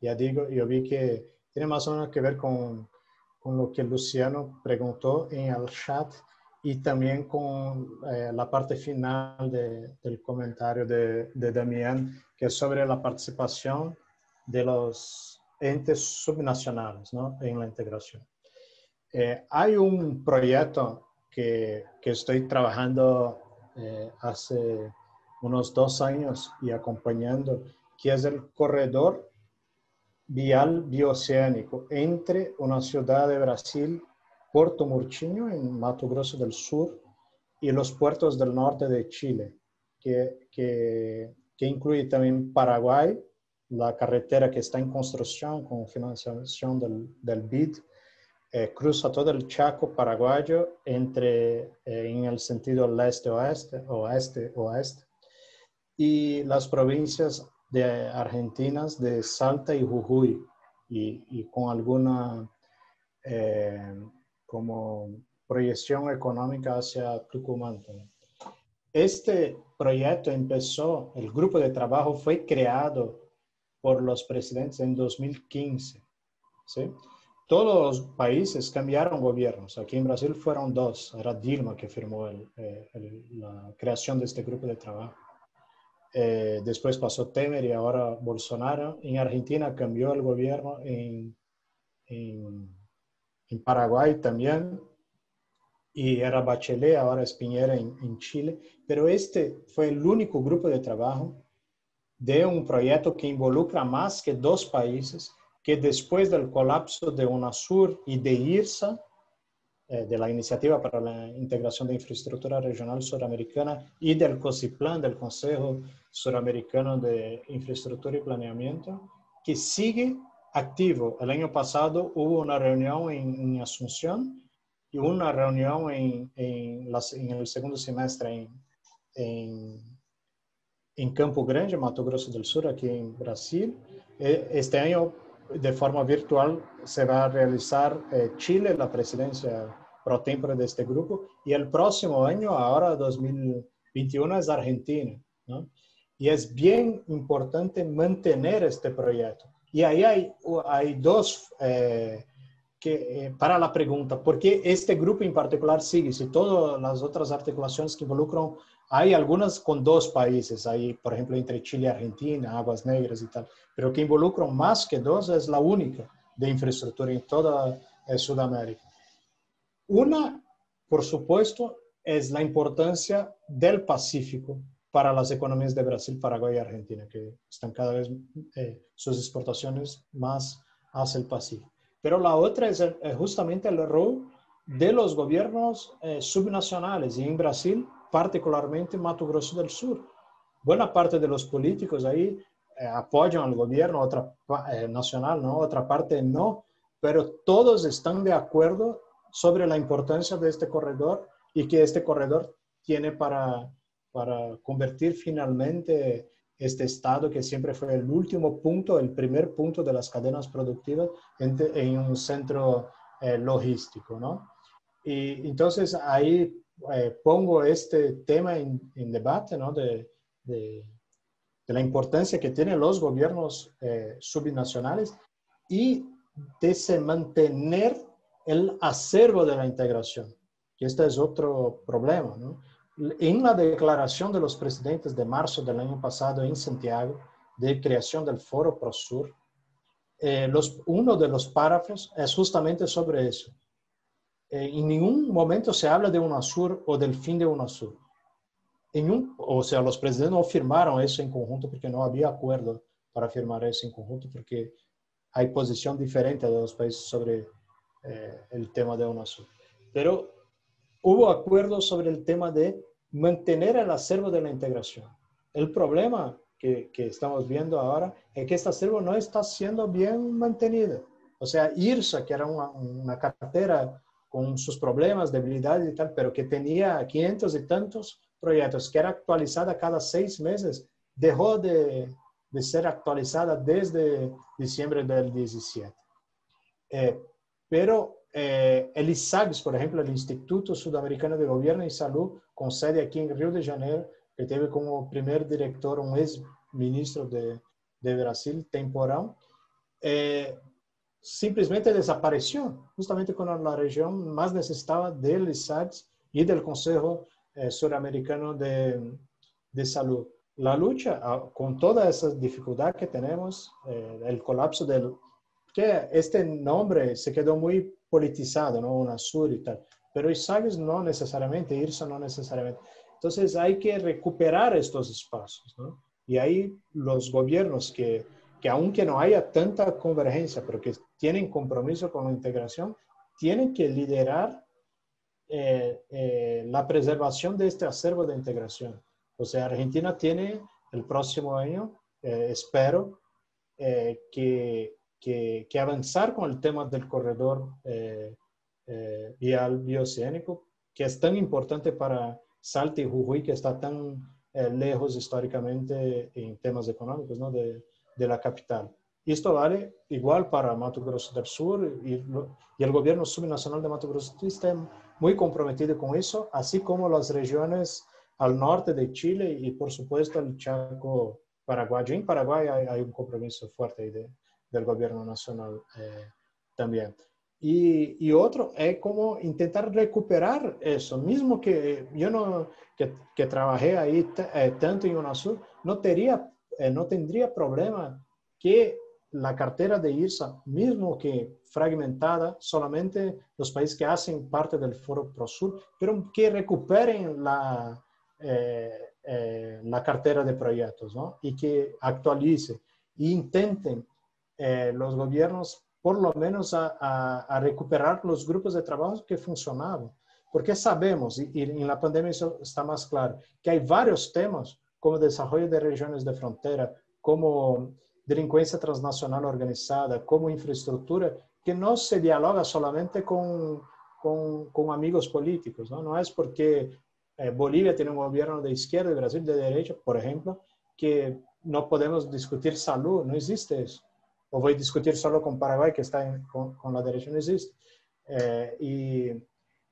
ya digo, yo vi que tiene más o menos que ver con lo que Luciano preguntó en el chat y también con la parte final del comentario de Damián, que es sobre la participación de los entes subnacionales, ¿no?, en la integración. Hay un proyecto que estoy trabajando hace unos 2 años y acompañando, que es el corredor vial bioceánico entre una ciudad de Brasil, Puerto Murtinho, en Mato Grosso del Sur, y los puertos del norte de Chile, que incluye también Paraguay, la carretera que está en construcción con financiación del BID, cruza todo el Chaco paraguayo en el sentido leste-oeste, oeste-oeste, y las provincias de argentinas de Salta y Jujuy, y con alguna como proyección económica hacia Tucumán también. Este proyecto empezó, el grupo de trabajo fue creado por los presidentes en 2015, ¿sí? Todos los países cambiaron gobiernos. Aquí en Brasil fueron 2. Era Dilma que firmó la creación de este grupo de trabajo. Después pasó Temer y ahora Bolsonaro. En Argentina cambió el gobierno, en Paraguay también. Y era Bachelet, ahora es Piñera en Chile. Pero este fue el único grupo de trabajo de un proyecto que involucra más que 2 países, que después del colapso de UNASUR y de IRSA, de la Iniciativa para la Integración de Infraestructura Regional Suramericana, y del COSIPLAN, del Consejo Suramericano de Infraestructura y Planeamiento, que sigue activo. El año pasado hubo una reunión en Asunción y una reunión en el segundo semestre en Campo Grande, Mato Grosso del Sur, aquí en Brasil. Este año, de forma virtual, se va a realizar Chile, la presidencia pro tempore de este grupo, y el próximo año, ahora 2021, es Argentina, ¿no? Y es bien importante mantener este proyecto. Y ahí hay dos, para la pregunta, ¿por qué este grupo en particular sigue? Si todas las otras articulaciones que involucran, hay algunas con dos países, hay por ejemplo entre Chile y Argentina, Aguas Negras y tal, pero que involucran más que dos es la única de infraestructura en toda Sudamérica. Una, por supuesto, es la importancia del Pacífico para las economías de Brasil, Paraguay y Argentina, que están cada vez sus exportaciones más hacia el Pacífico. Pero la otra es justamente el rol de los gobiernos subnacionales, y en Brasil, particularmente Mato Grosso del Sur. Buena parte de los políticos ahí apoyan al gobierno otra, nacional, ¿no? Otra parte no, pero todos están de acuerdo sobre la importancia de este corredor y que este corredor tiene para convertir finalmente este estado, que siempre fue el último punto, el primer punto de las cadenas productivas, en un centro logístico, ¿no? Y entonces ahí pongo este tema en debate, ¿no? De la importancia que tienen los gobiernos subnacionales y de mantener el acervo de la integración, que este es otro problema, ¿no? En la declaración de los presidentes de marzo del año pasado en Santiago, de creación del Foro Prosur, uno de los párrafos es justamente sobre eso. En ningún momento se habla de UNASUR o del fin de UNASUR. O sea, los presidentes no firmaron eso en conjunto porque no había acuerdo para firmar eso en conjunto, porque hay posición diferente de los países sobre el tema de UNASUR. Pero hubo acuerdo sobre el tema de mantener el acervo de la integración. El problema que estamos viendo ahora es que este acervo no está siendo bien mantenido. O sea, IRSA, que era una cartera con sus problemas, debilidades y tal, pero que tenía 500 y tantos proyectos, que era actualizada cada 6 meses, dejó de ser actualizada desde diciembre del 17. Pero el ISAGS, por ejemplo, el Instituto Sudamericano de Gobierno y Salud, con sede aquí en Río de Janeiro, que tuve como primer director un ex-ministro de Brasil temporal, simplesmente desapareció, justamente cuando la región más necesitaba del ISAGS y del Consejo Suramericano de Salud. La lucha, con toda esa dificultad que tenemos, el colapso que este nombre se quedó muy politizado, ¿no? UNASUR y tal, pero ISAGS no necesariamente, IRSA no necesariamente. Entonces hay que recuperar estos espacios, ¿no? Y ahí los gobiernos que aunque no haya tanta convergencia, pero que tienen compromiso con la integración, tienen que liderar la preservación de este acervo de integración. O sea, Argentina tiene el próximo año, espero, que avanzar con el tema del corredor vial bioceánico, que es tan importante para Salta y Jujuy, que está tan lejos históricamente en temas económicos, ¿no? de la capital. Y esto vale igual para Mato Grosso del Sur, y el gobierno subnacional de Mato Grosso del Sur está muy comprometido con eso, así como las regiones al norte de Chile y por supuesto el Chaco paraguayo. En Paraguay hay un compromiso fuerte ahí del gobierno nacional también. Y otro es como intentar recuperar eso, mismo que yo que trabajé ahí tanto en UNASUR, no tendría problema que la cartera de IRSA, mismo que fragmentada, solamente los países que hacen parte del Foro Prosur, pero que recuperen la cartera de proyectos, ¿no? Y que actualice e intenten los gobiernos por lo menos a recuperar los grupos de trabajo que funcionaban. Porque sabemos, y en la pandemia eso está más claro, que hay varios temas como desarrollo de regiones de frontera, como delincuencia transnacional organizada, como infraestructura, que no se dialoga solamente con amigos políticos, ¿no? No es porque Bolivia tiene un gobierno de izquierda y Brasil de derecha, por ejemplo, que no podemos discutir salud, no existe eso. O voy a discutir solo con Paraguay, que está con la derecha, no existe.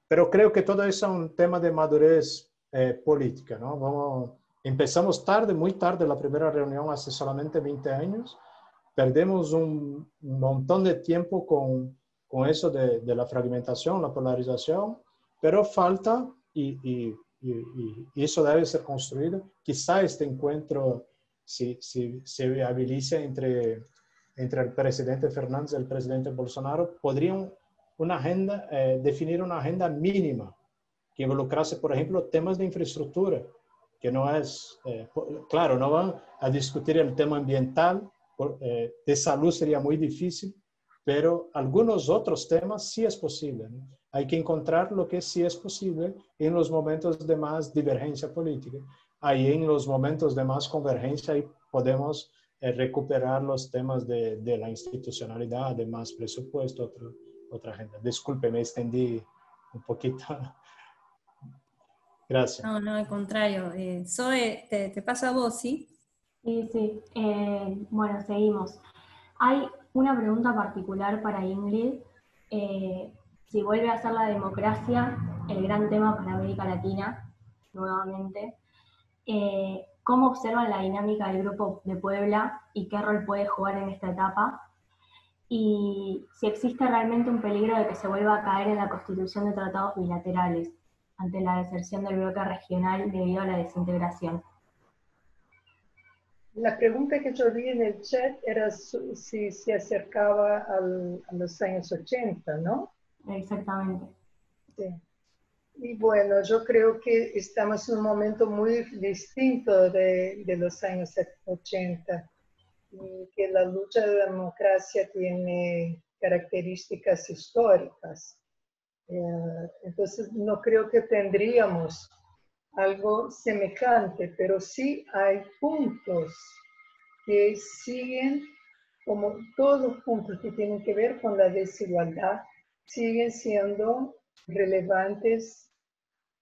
pero creo que todo eso es un tema de madurez política, ¿no? Empezamos tarde, muy tarde, la primera reunión hace solamente 20 años. Perdemos un montón de tiempo con eso de la fragmentación, la polarización, pero falta, y eso debe ser construido. Quizá este encuentro se viabilice entre el presidente Fernández y el presidente Bolsonaro, podrían definir una agenda mínima que involucrase, por ejemplo, temas de infraestructura, que no es, claro, no van a discutir el tema ambiental, de salud sería muy difícil, pero algunos otros temas sí es posible, ¿no? Hay que encontrar lo que sí es posible en los momentos de más divergencia política. Ahí en los momentos de más convergencia ahí podemos recuperar los temas de la institucionalidad, de más presupuesto, otra agenda. Disculpe, me extendí un poquito. Gracias. No, no, al contrario. Zoe, te paso a vos, ¿sí? Sí. Bueno, seguimos. Hay una pregunta particular para Ingrid. Si vuelve a ser la democracia el gran tema para América Latina, nuevamente, ¿cómo observan la dinámica del Grupo de Puebla y qué rol puede jugar en esta etapa? Y si existe realmente un peligro de que se vuelva a caer en la constitución de tratados bilaterales ante la deserción del bloque regional debido a la desintegración. La pregunta que yo vi en el chat era si se acercaba a los años 80, ¿no? Exactamente. Sí. Y bueno, yo creo que estamos en un momento muy distinto de los años 80 y que la lucha de la democracia tiene características históricas. Entonces, no creo que tendríamos algo semejante, pero sí hay puntos que siguen, como todos los puntos que tienen que ver con la desigualdad, siguen siendo relevantes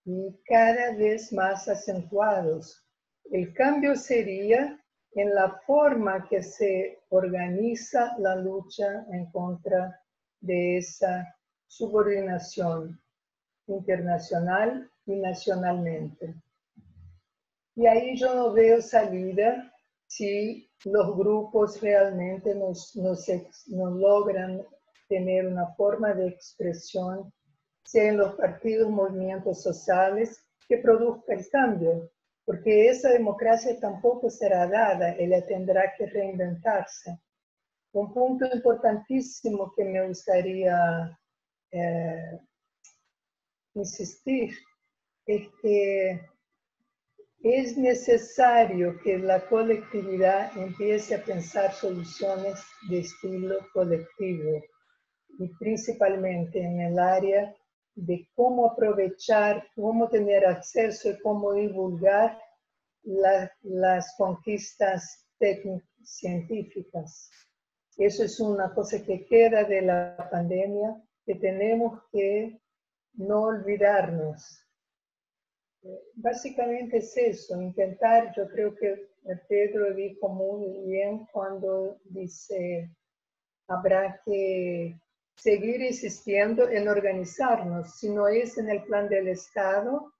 y cada vez más acentuados. El cambio sería en la forma que se organiza la lucha en contra de esa subordinación internacional y nacionalmente. Y ahí yo no veo salida si los grupos realmente nos logran tener una forma de expresión, sea en los partidos, movimientos sociales, que produzca el cambio, porque esa democracia tampoco será dada, ella tendrá que reinventarse. Un punto importantísimo que me gustaría insistir es que es necesario que la colectividad empiece a pensar soluciones de estilo colectivo y principalmente en el área de cómo aprovechar, cómo tener acceso y cómo divulgar las conquistas técnico-científicas. Eso es una cosa que queda de la pandemia, que tenemos que no olvidarnos. Básicamente es eso, intentar, yo creo que Pedro dijo muy bien cuando dice, habrá que seguir insistiendo en organizarnos, si no es en el plan del Estado,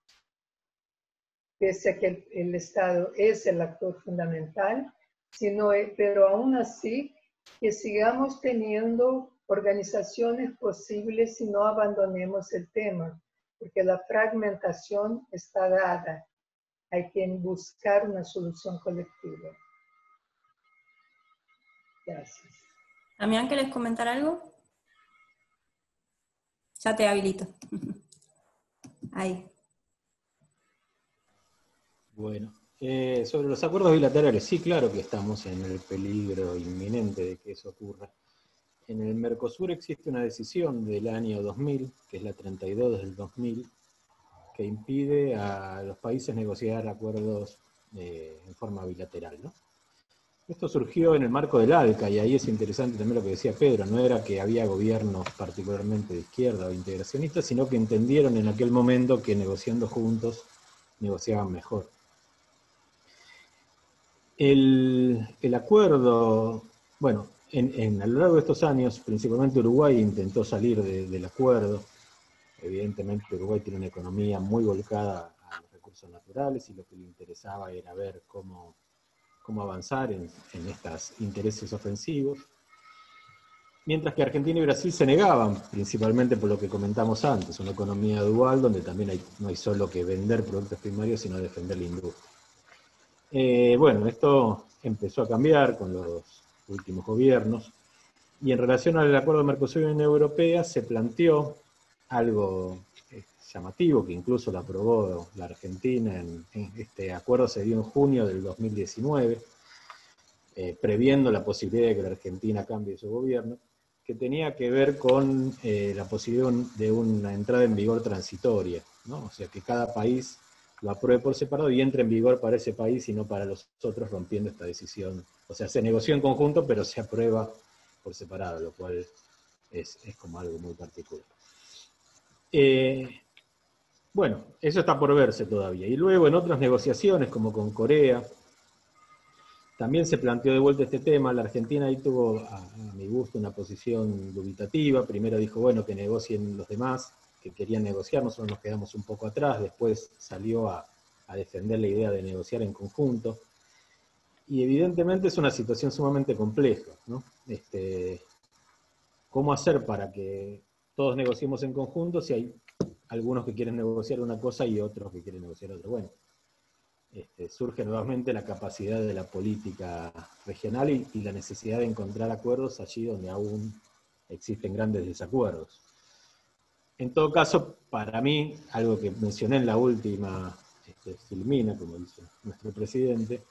pese a que el Estado es el actor fundamental, pero aún así que sigamos teniendo organizaciones posibles y no abandonemos el tema, porque la fragmentación está dada. Hay que buscar una solución colectiva. Gracias. Damián, ¿querés comentar algo? Ya te habilito. Ahí. Bueno, sobre los acuerdos bilaterales, sí, claro que estamos en el peligro inminente de que eso ocurra. En el Mercosur existe una decisión del año 2000, que es la 32 del 2000, que impide a los países negociar acuerdos en forma bilateral, ¿no? Esto surgió en el marco del ALCA, y ahí es interesante también lo que decía Pedro, no era que había gobiernos particularmente de izquierda o integracionistas, sino que entendieron en aquel momento que negociando juntos negociaban mejor. El acuerdo, bueno, a lo largo de estos años, principalmente Uruguay intentó salir del acuerdo, Evidentemente Uruguay tiene una economía muy volcada a los recursos naturales y lo que le interesaba era ver cómo avanzar en estos intereses ofensivos. Mientras que Argentina y Brasil se negaban, principalmente por lo que comentamos antes, una economía dual donde también no hay solo que vender productos primarios, sino defender la industria. Bueno, esto empezó a cambiar con los últimos gobiernos, y en relación al acuerdo de Mercosur y Unión Europea se planteó algo llamativo, que incluso lo aprobó la Argentina, este acuerdo se dio en junio del 2019, previendo la posibilidad de que la Argentina cambie su gobierno, que tenía que ver con la posibilidad de una entrada en vigor transitoria, ¿no? O sea, que cada país lo apruebe por separado y entre en vigor para ese país y no para los otros, rompiendo esta decisión. O sea, se negoció en conjunto, pero se aprueba por separado, lo cual es como algo muy particular. Bueno, eso está por verse todavía. Y luego en otras negociaciones, como con Corea, también se planteó de vuelta este tema. La Argentina ahí tuvo, a mi gusto, una posición dubitativa. Primero dijo, bueno, que negocien los demás, que querían negociar, nosotros nos quedamos un poco atrás. Después salió a defender la idea de negociar en conjunto. Y evidentemente es una situación sumamente compleja, ¿no? ¿Cómo hacer para que todos negociemos en conjunto si hay algunos que quieren negociar una cosa y otros que quieren negociar otra? Bueno, surge nuevamente la capacidad de la política regional y la necesidad de encontrar acuerdos allí donde aún existen grandes desacuerdos. En todo caso, para mí, algo que mencioné en la última filmina, como dice nuestro presidente,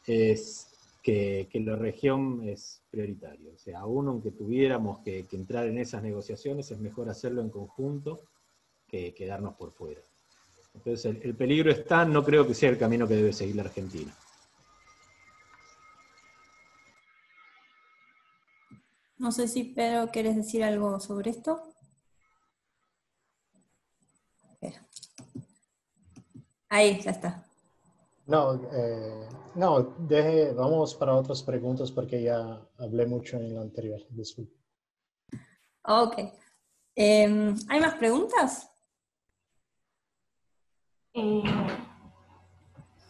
es que la región es prioritaria. O sea, aún aunque tuviéramos que entrar en esas negociaciones, es mejor hacerlo en conjunto que quedarnos por fuera. Entonces, el peligro está, no creo que sea el camino que debe seguir la Argentina. No sé si, Pedro, ¿quieres decir algo sobre esto? Ahí, ya está. No, vamos para otras preguntas porque ya hablé mucho en lo anterior. Disculpe. Ok. ¿Hay más preguntas?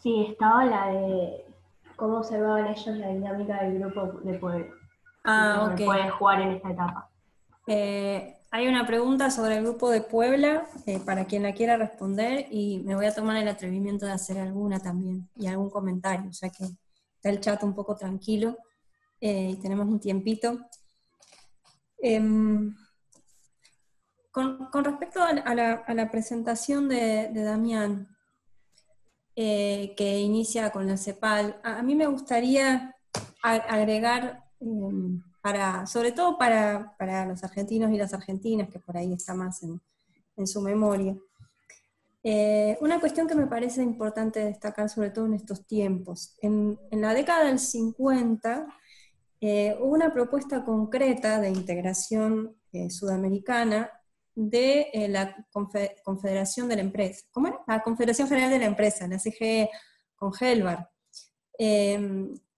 Sí, estaba la de cómo observaban ellos la dinámica del grupo de Puebla. Ah, ok. Pueden jugar en esta etapa. Hay una pregunta sobre el grupo de Puebla, para quien la quiera responder, y me voy a tomar el atrevimiento de hacer alguna también, y algún comentario, ya que está el chat un poco tranquilo, y tenemos un tiempito. Con respecto a la presentación de Damián, que inicia con la CEPAL, a mí me gustaría agregar, sobre todo para los argentinos y las argentinas, que por ahí está más en su memoria, una cuestión que me parece importante destacar, sobre todo en estos tiempos. En la década del 50 hubo una propuesta concreta de integración sudamericana de la Confederación de la Empresa. ¿Cómo era? La Confederación General de la Empresa, la CGE, con Helvar,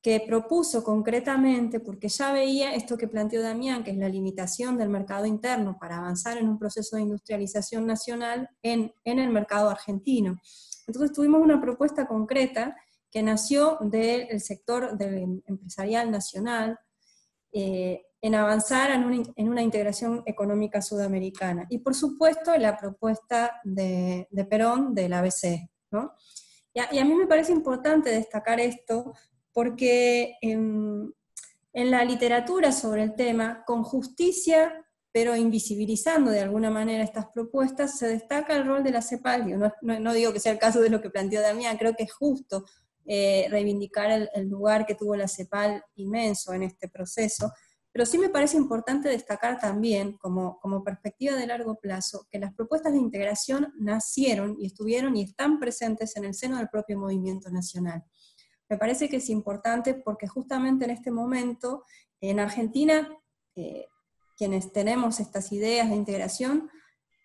que propuso concretamente, porque ya veía esto que planteó Damián, que es la limitación del mercado interno para avanzar en un proceso de industrialización nacional en el mercado argentino. Entonces tuvimos una propuesta concreta que nació del sector empresarial nacional, en avanzar en una integración económica sudamericana. Y por supuesto la propuesta de Perón del ABC, ¿no? Y a mí me parece importante destacar esto porque en la literatura sobre el tema, con justicia, pero invisibilizando de alguna manera estas propuestas, se destaca el rol de la CEPAL. No digo que sea el caso de lo que planteó Damián, creo que es justo reivindicar el lugar que tuvo la CEPAL inmenso en este proceso, pero sí me parece importante destacar también, como perspectiva de largo plazo, que las propuestas de integración nacieron y estuvieron y están presentes en el seno del propio movimiento nacional. Me parece que es importante porque justamente en este momento, en Argentina, quienes tenemos estas ideas de integración,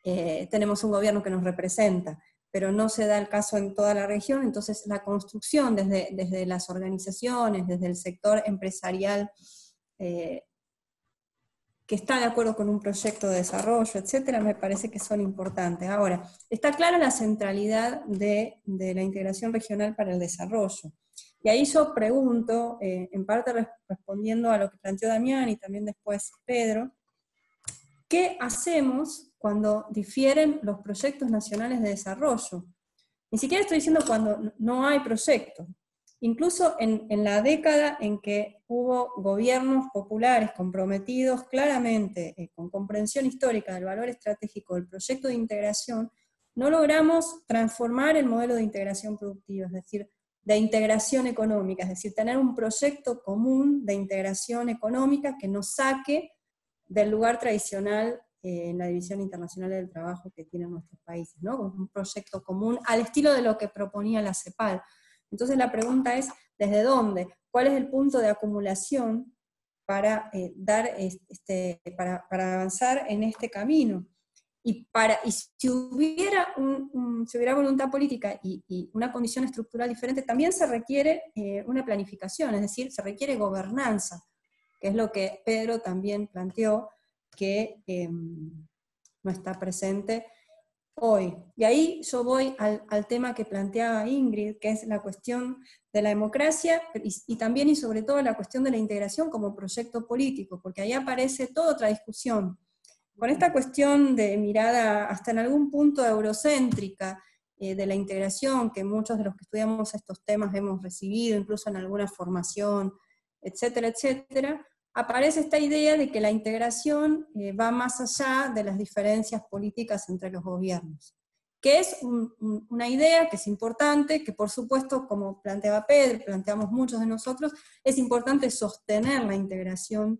tenemos un gobierno que nos representa, pero no se da el caso en toda la región. Entonces la construcción desde las organizaciones, desde el sector empresarial que está de acuerdo con un proyecto de desarrollo, etcétera, me parece que son importantes. Ahora, está clara la centralidad de la integración regional para el desarrollo. Y ahí yo pregunto, en parte respondiendo a lo que planteó Damián y también después Pedro, ¿qué hacemos cuando difieren los proyectos nacionales de desarrollo? Ni siquiera estoy diciendo cuando no hay proyectos. Incluso en la década en que hubo gobiernos populares comprometidos claramente con comprensión histórica del valor estratégico del proyecto de integración, no logramos transformar el modelo de integración productiva, es decir, de integración económica, es decir, tener un proyecto común de integración económica que nos saque del lugar tradicional en la División Internacional del Trabajo que tienen nuestros países, ¿no? Un proyecto común al estilo de lo que proponía la CEPAL. Entonces la pregunta es, ¿desde dónde? ¿Cuál es el punto de acumulación para, para avanzar en este camino? Y si hubiera voluntad política y una condición estructural diferente, también se requiere una planificación, es decir, se requiere gobernanza, que es lo que Pedro también planteó, que no está presente hoy. Y ahí yo voy al tema que planteaba Ingrid, que es la cuestión de la democracia y también y sobre todo la cuestión de la integración como proyecto político, porque ahí aparece toda otra discusión. Con esta cuestión de mirada hasta en algún punto eurocéntrica de la integración, que muchos de los que estudiamos estos temas hemos recibido, incluso en alguna formación, etcétera, etcétera, aparece esta idea de que la integración va más allá de las diferencias políticas entre los gobiernos, que es una idea que es importante, que por supuesto, como planteaba Pedro, planteamos muchos de nosotros, es importante sostener la integración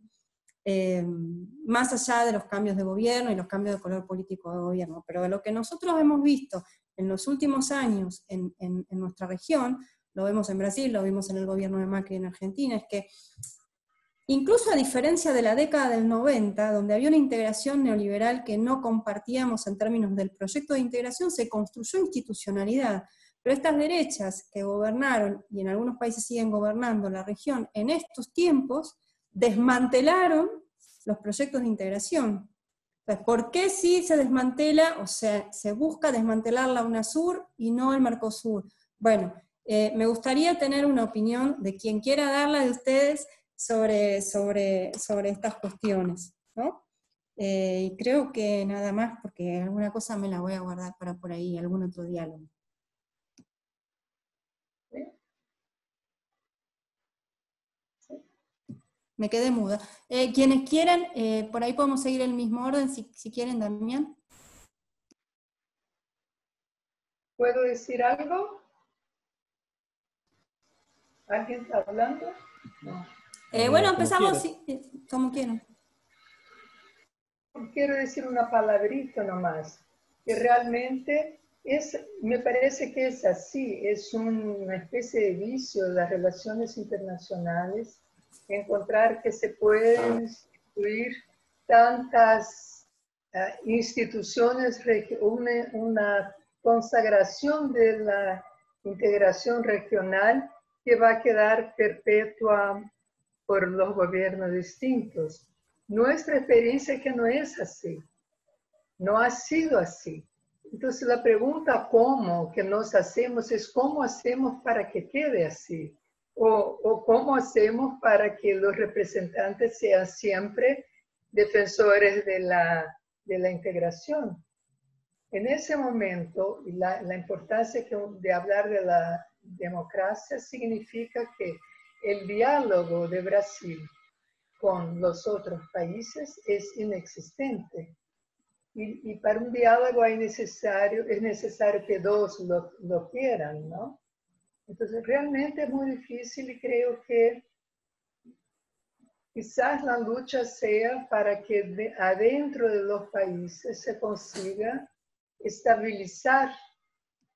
más allá de los cambios de gobierno y los cambios de color político de gobierno. Pero lo que nosotros hemos visto en los últimos años en nuestra región, lo vemos en Brasil, lo vimos en el gobierno de Macri en Argentina, es que incluso a diferencia de la década del 90, donde había una integración neoliberal que no compartíamos en términos del proyecto de integración, se construyó institucionalidad. Pero estas derechas que gobernaron, y en algunos países siguen gobernando la región, en estos tiempos, desmantelaron los proyectos de integración. Entonces, ¿por qué si se desmantela, o sea, se busca desmantelar la UNASUR y no el Mercosur? Bueno, me gustaría tener una opinión de quien quiera darla de ustedes sobre estas cuestiones, ¿no? Y creo que nada más, porque alguna cosa me la voy a guardar para por ahí, algún otro diálogo. Me quedé muda. Quienes quieran, por ahí podemos seguir el mismo orden, si quieren, Damián. ¿Puedo decir algo? ¿Alguien está hablando? No. Bueno, empezamos como quieran. Quiero decir una palabrita nomás, que realmente me parece que es así, es una especie de vicio de las relaciones internacionales, encontrar que se pueden instituir tantas instituciones, una consagración de la integración regional que va a quedar perpetua por los gobiernos distintos. Nuestra experiencia es que no es así, no ha sido así. Entonces la pregunta cómo que nos hacemos es cómo hacemos para que quede así, o cómo hacemos para que los representantes sean siempre defensores de la integración. En ese momento, la importancia de hablar de la democracia significa que el diálogo de Brasil con los otros países es inexistente. Y para un diálogo es necesario que dos lo quieran, ¿no? Entonces realmente es muy difícil y creo que quizás la lucha sea para que adentro de los países se consiga estabilizar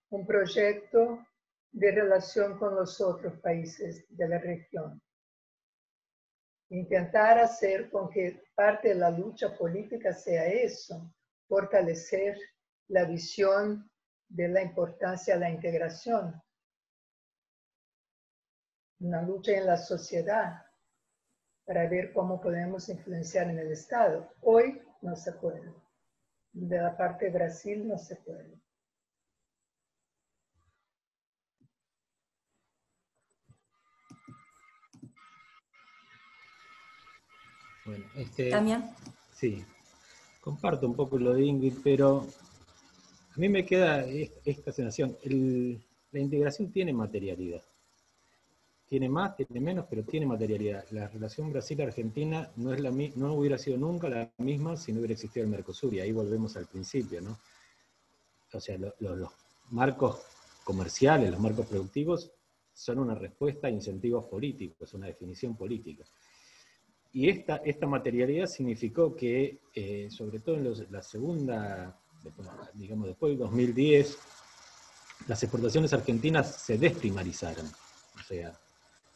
un proyecto de relación con los otros países de la región. Intentar hacer con que parte de la lucha política sea eso, fortalecer la visión de la importancia de la integración. Una lucha en la sociedad para ver cómo podemos influenciar en el Estado. Hoy no se puede. De la parte de Brasil no se puede. Bueno, ¿También? sí, comparto un poco lo de Ingrid, pero a mí me queda esta sensación. La integración tiene materialidad. Tiene más, tiene menos, pero tiene materialidad. La relación Brasil-Argentina no hubiera sido nunca la misma si no hubiera existido el Mercosur, y ahí volvemos al principio, ¿no? O sea, los marcos comerciales, los marcos productivos, son una respuesta a incentivos políticos, una definición política. Y esta materialidad significó que, sobre todo en la segunda, digamos, después del 2010, las exportaciones argentinas se desprimarizaron. O sea,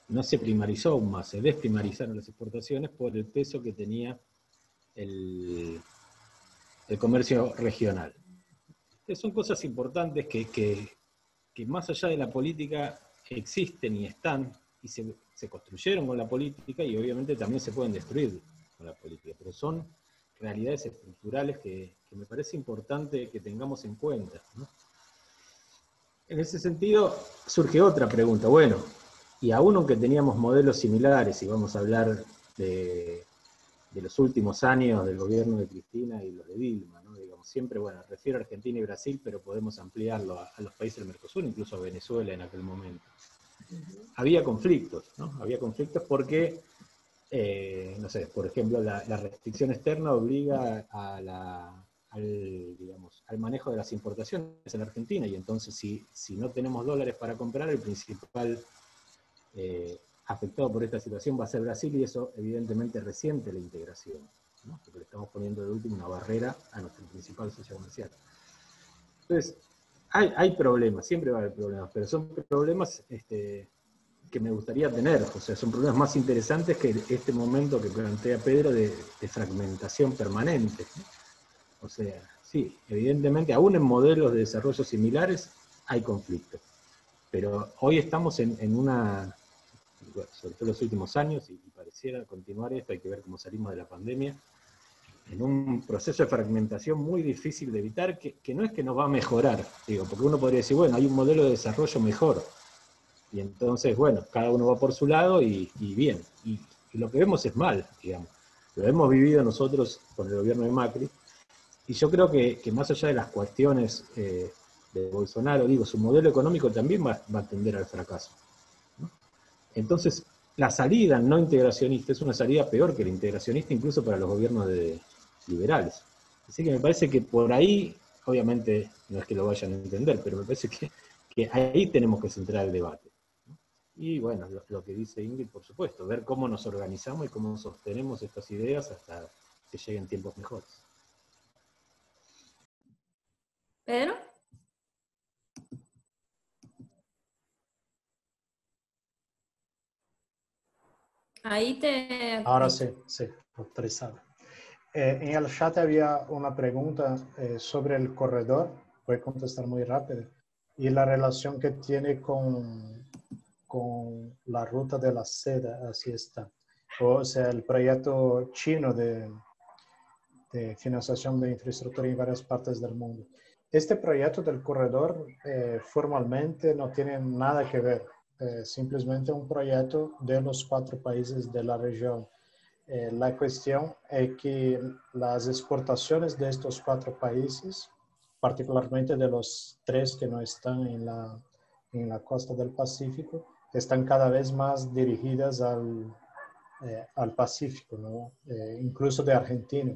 no se primarizó aún más, se desprimarizaron las exportaciones por el peso que tenía el comercio regional. Entonces son cosas importantes que más allá de la política existen y están, y se construyeron con la política, y obviamente también se pueden destruir con la política, pero son realidades estructurales que me parece importante que tengamos en cuenta, ¿no? En ese sentido surge otra pregunta. Bueno, y aún aunque teníamos modelos similares, y vamos a hablar de los últimos años del gobierno de Cristina y los de Dilma, ¿no? Digamos, siempre, bueno, refiero a Argentina y Brasil, pero podemos ampliarlo a los países del Mercosur, incluso a Venezuela en aquel momento. Había conflictos, ¿no? Había conflictos porque, no sé, por ejemplo, la restricción externa obliga al manejo de las importaciones en Argentina, y entonces si no tenemos dólares para comprar, el principal afectado por esta situación va a ser Brasil, y eso evidentemente resiente la integración, ¿no? Porque le estamos poniendo de último una barrera a nuestro principal socio comercial. Entonces, hay problemas, siempre va a haber problemas, pero son problemas que me gustaría tener, o sea, son problemas más interesantes que este momento que plantea Pedro de fragmentación permanente, ¿no? O sea, sí, evidentemente, aún en modelos de desarrollo similares hay conflictos, pero hoy estamos en una, sobre todo en los últimos años, y pareciera continuar esto, hay que ver cómo salimos de la pandemia, en un proceso de fragmentación muy difícil de evitar, que no es que nos va a mejorar, digo, porque uno podría decir, bueno, hay un modelo de desarrollo mejor, y entonces, bueno, cada uno va por su lado y bien, y lo que vemos es mal, digamos. Lo hemos vivido nosotros con el gobierno de Macri, y yo creo que más allá de las cuestiones de Bolsonaro, digo, su modelo económico también va a tender al fracaso, ¿no? Entonces, la salida no integracionista es una salida peor que la integracionista, incluso para los gobiernos liberales. Así que me parece que por ahí, obviamente, no es que lo vayan a entender, pero me parece que ahí tenemos que centrar el debate. Y bueno, lo que dice Ingrid, por supuesto, ver cómo nos organizamos y cómo sostenemos estas ideas hasta que lleguen tiempos mejores. ¿Pedro? Ahí te... Ahora sí, autorizado. En el chat había una pregunta sobre el corredor, voy a contestar muy rápido, y la relación que tiene con la ruta de la seda, así está. O sea, el proyecto chino de financiación de infraestructura en varias partes del mundo. Este proyecto del corredor formalmente no tiene nada que ver, simplemente un proyecto de los 4 países de la región. La cuestión es que las exportaciones de estos 4 países, particularmente de los 3 que no están en la costa del Pacífico, están cada vez más dirigidas al Pacífico, ¿no? Incluso de Argentina.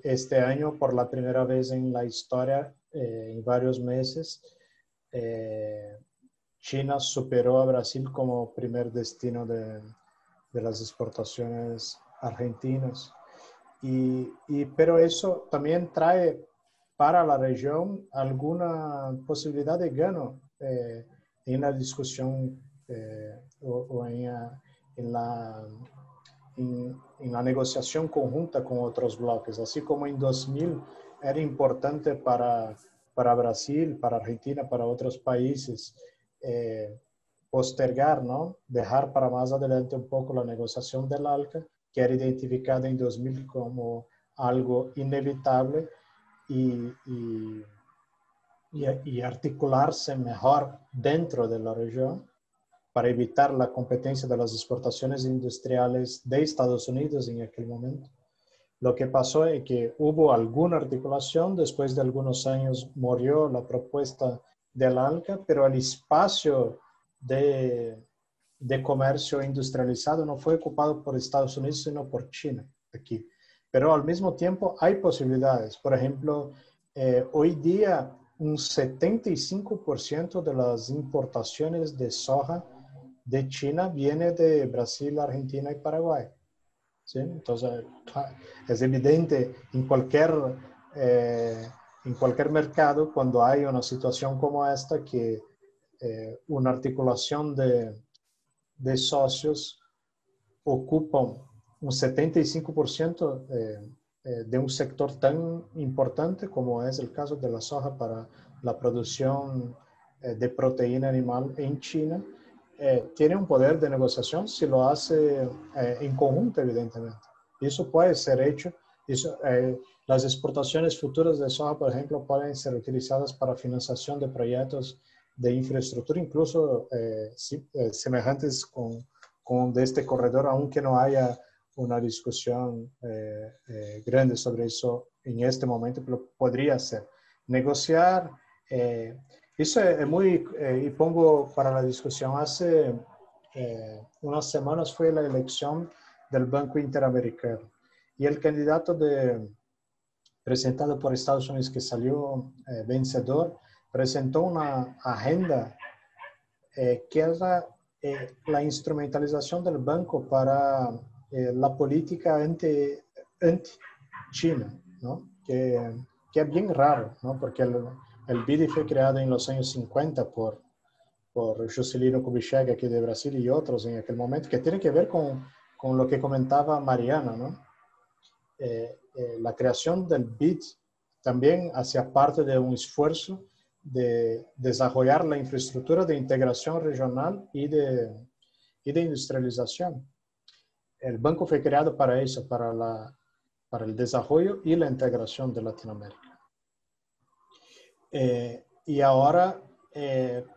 Este año, por la primera vez en la historia, en varios meses, China superó a Brasil como primer destino de las exportaciones argentinas. Pero eso también trae para la región alguna posibilidad de gano en la discusión o en la negociación conjunta con otros bloques. Así como en 2000 era importante para Brasil, para Argentina, para otros países, postergar, ¿no? Dejar para más adelante un poco la negociación del ALCA, que era identificada en 2000 como algo inevitable, y articularse mejor dentro de la región para evitar la competencia de las exportaciones industriales de Estados Unidos en aquel momento. Lo que pasó es que hubo alguna articulación, después de algunos años murió la propuesta del ALCA, pero el espacio de comercio industrializado no fue ocupado por Estados Unidos, sino por China aquí. Pero al mismo tiempo hay posibilidades. Por ejemplo, hoy día un 75% de las importaciones de soja de China viene de Brasil, Argentina y Paraguay. ¿Sí? Entonces, es evidente en cualquier mercado, cuando hay una situación como esta, que una articulación de socios ocupan un 75% de un sector tan importante como es el caso de la soja para la producción de proteína animal en China. Tiene un poder de negociación si lo hace en conjunto, evidentemente. Y eso puede ser hecho. Las exportaciones futuras de soja, por ejemplo, pueden ser utilizadas para financiación de proyectos de infraestructura, incluso semejantes con de este corredor, aunque no haya una discusión grande sobre eso en este momento, pero podría ser. Negociar, eso es muy, y pongo para la discusión, hace unas semanas fue la elección del Banco Interamericano, y el candidato presentado por Estados Unidos, que salió vencedor, presentó una agenda que era la instrumentalización del banco para la política anti-China, ¿no? Que es bien raro, ¿no? Porque el BID fue creado en los años 50 por Juscelino Kubitschek aquí de Brasil y otros en aquel momento, que tiene que ver con lo que comentaba Mariana, ¿no? La creación del BID también hacía parte de un esfuerzo de desarrollar la infraestructura de integración regional y de industrialización. El banco fue creado para eso, para el desarrollo y la integración de Latinoamérica. Y ahora,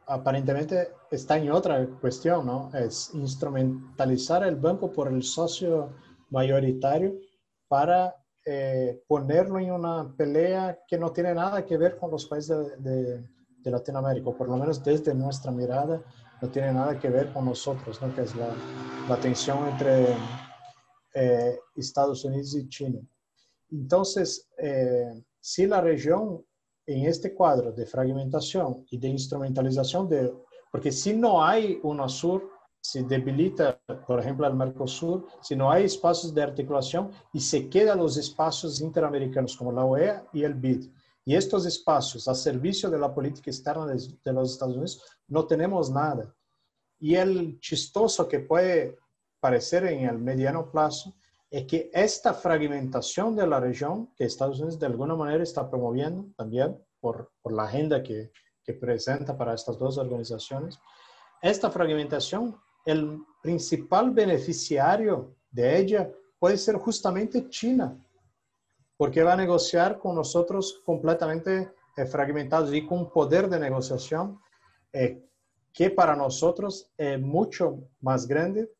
aparentemente, está en otra cuestión, ¿no? Es instrumentalizar el banco por el socio mayoritario para ponerlo en una pelea que no tiene nada que ver con los países de Latinoamérica, o por lo menos desde nuestra mirada, no tiene nada que ver con nosotros, ¿no? Que es la tensión entre Estados Unidos y China. Entonces, si la región en este cuadro de fragmentación y de instrumentalización, porque si no hay UNASUR, se debilita, por ejemplo, el Mercosur, si no hay espacios de articulación y se quedan los espacios interamericanos como la OEA y el BID. Y estos espacios a servicio de la política externa de los Estados Unidos, no tenemos nada. Y el chistoso que puede parecer en el mediano plazo es que esta fragmentación de la región, que Estados Unidos de alguna manera está promoviendo también por la agenda que presenta para estas dos organizaciones, esta fragmentación, el principal beneficiario de ella puede ser justamente China, porque va a negociar con nosotros completamente fragmentados y con poder de negociación que para nosotros es mucho más grande.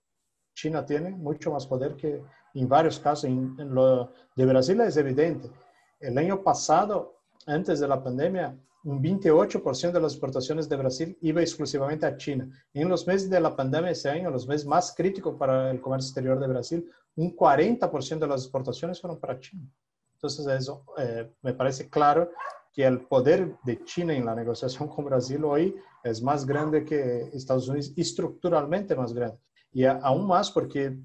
China tiene mucho más poder que en varios casos. En lo de Brasil es evidente. El año pasado, antes de la pandemia, un 28% de las exportaciones de Brasil iba exclusivamente a China. En los meses de la pandemia ese año, los meses más críticos para el comercio exterior de Brasil, un 40% de las exportaciones fueron para China. Entonces, eso me parece claro que el poder de China en la negociación con Brasil hoy es más grande que Estados Unidos, y estructuralmente más grande. Y aún más porque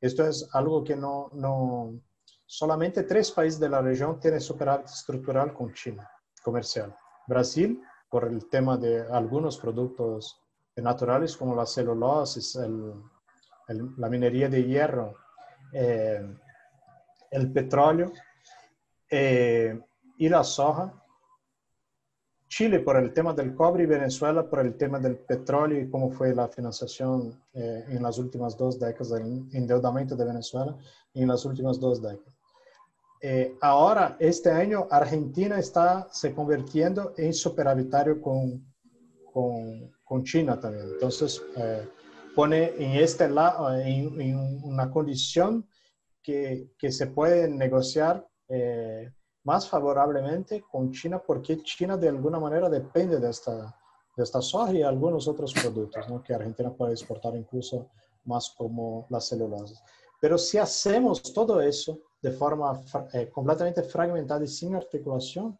esto es algo que no solamente 3 países de la región tienen superávit estructural con China comercial. Brasil, por el tema de algunos productos naturales como la celulosis, la minería de hierro, el petróleo y la soja. Chile por el tema del cobre y Venezuela por el tema del petróleo y cómo fue la financiación en las últimas 2 décadas, el endeudamiento de Venezuela en las últimas 2 décadas. Ahora, este año, Argentina está se convirtiendo en superavitario con China también. Entonces, pone en este lado, en una condición que se puede negociar más favorablemente con China, porque China de alguna manera depende de esta soja y algunos otros productos, ¿no? Que Argentina puede exportar incluso más como las celulosas. Pero si hacemos todo eso de forma completamente fragmentada y sin articulación,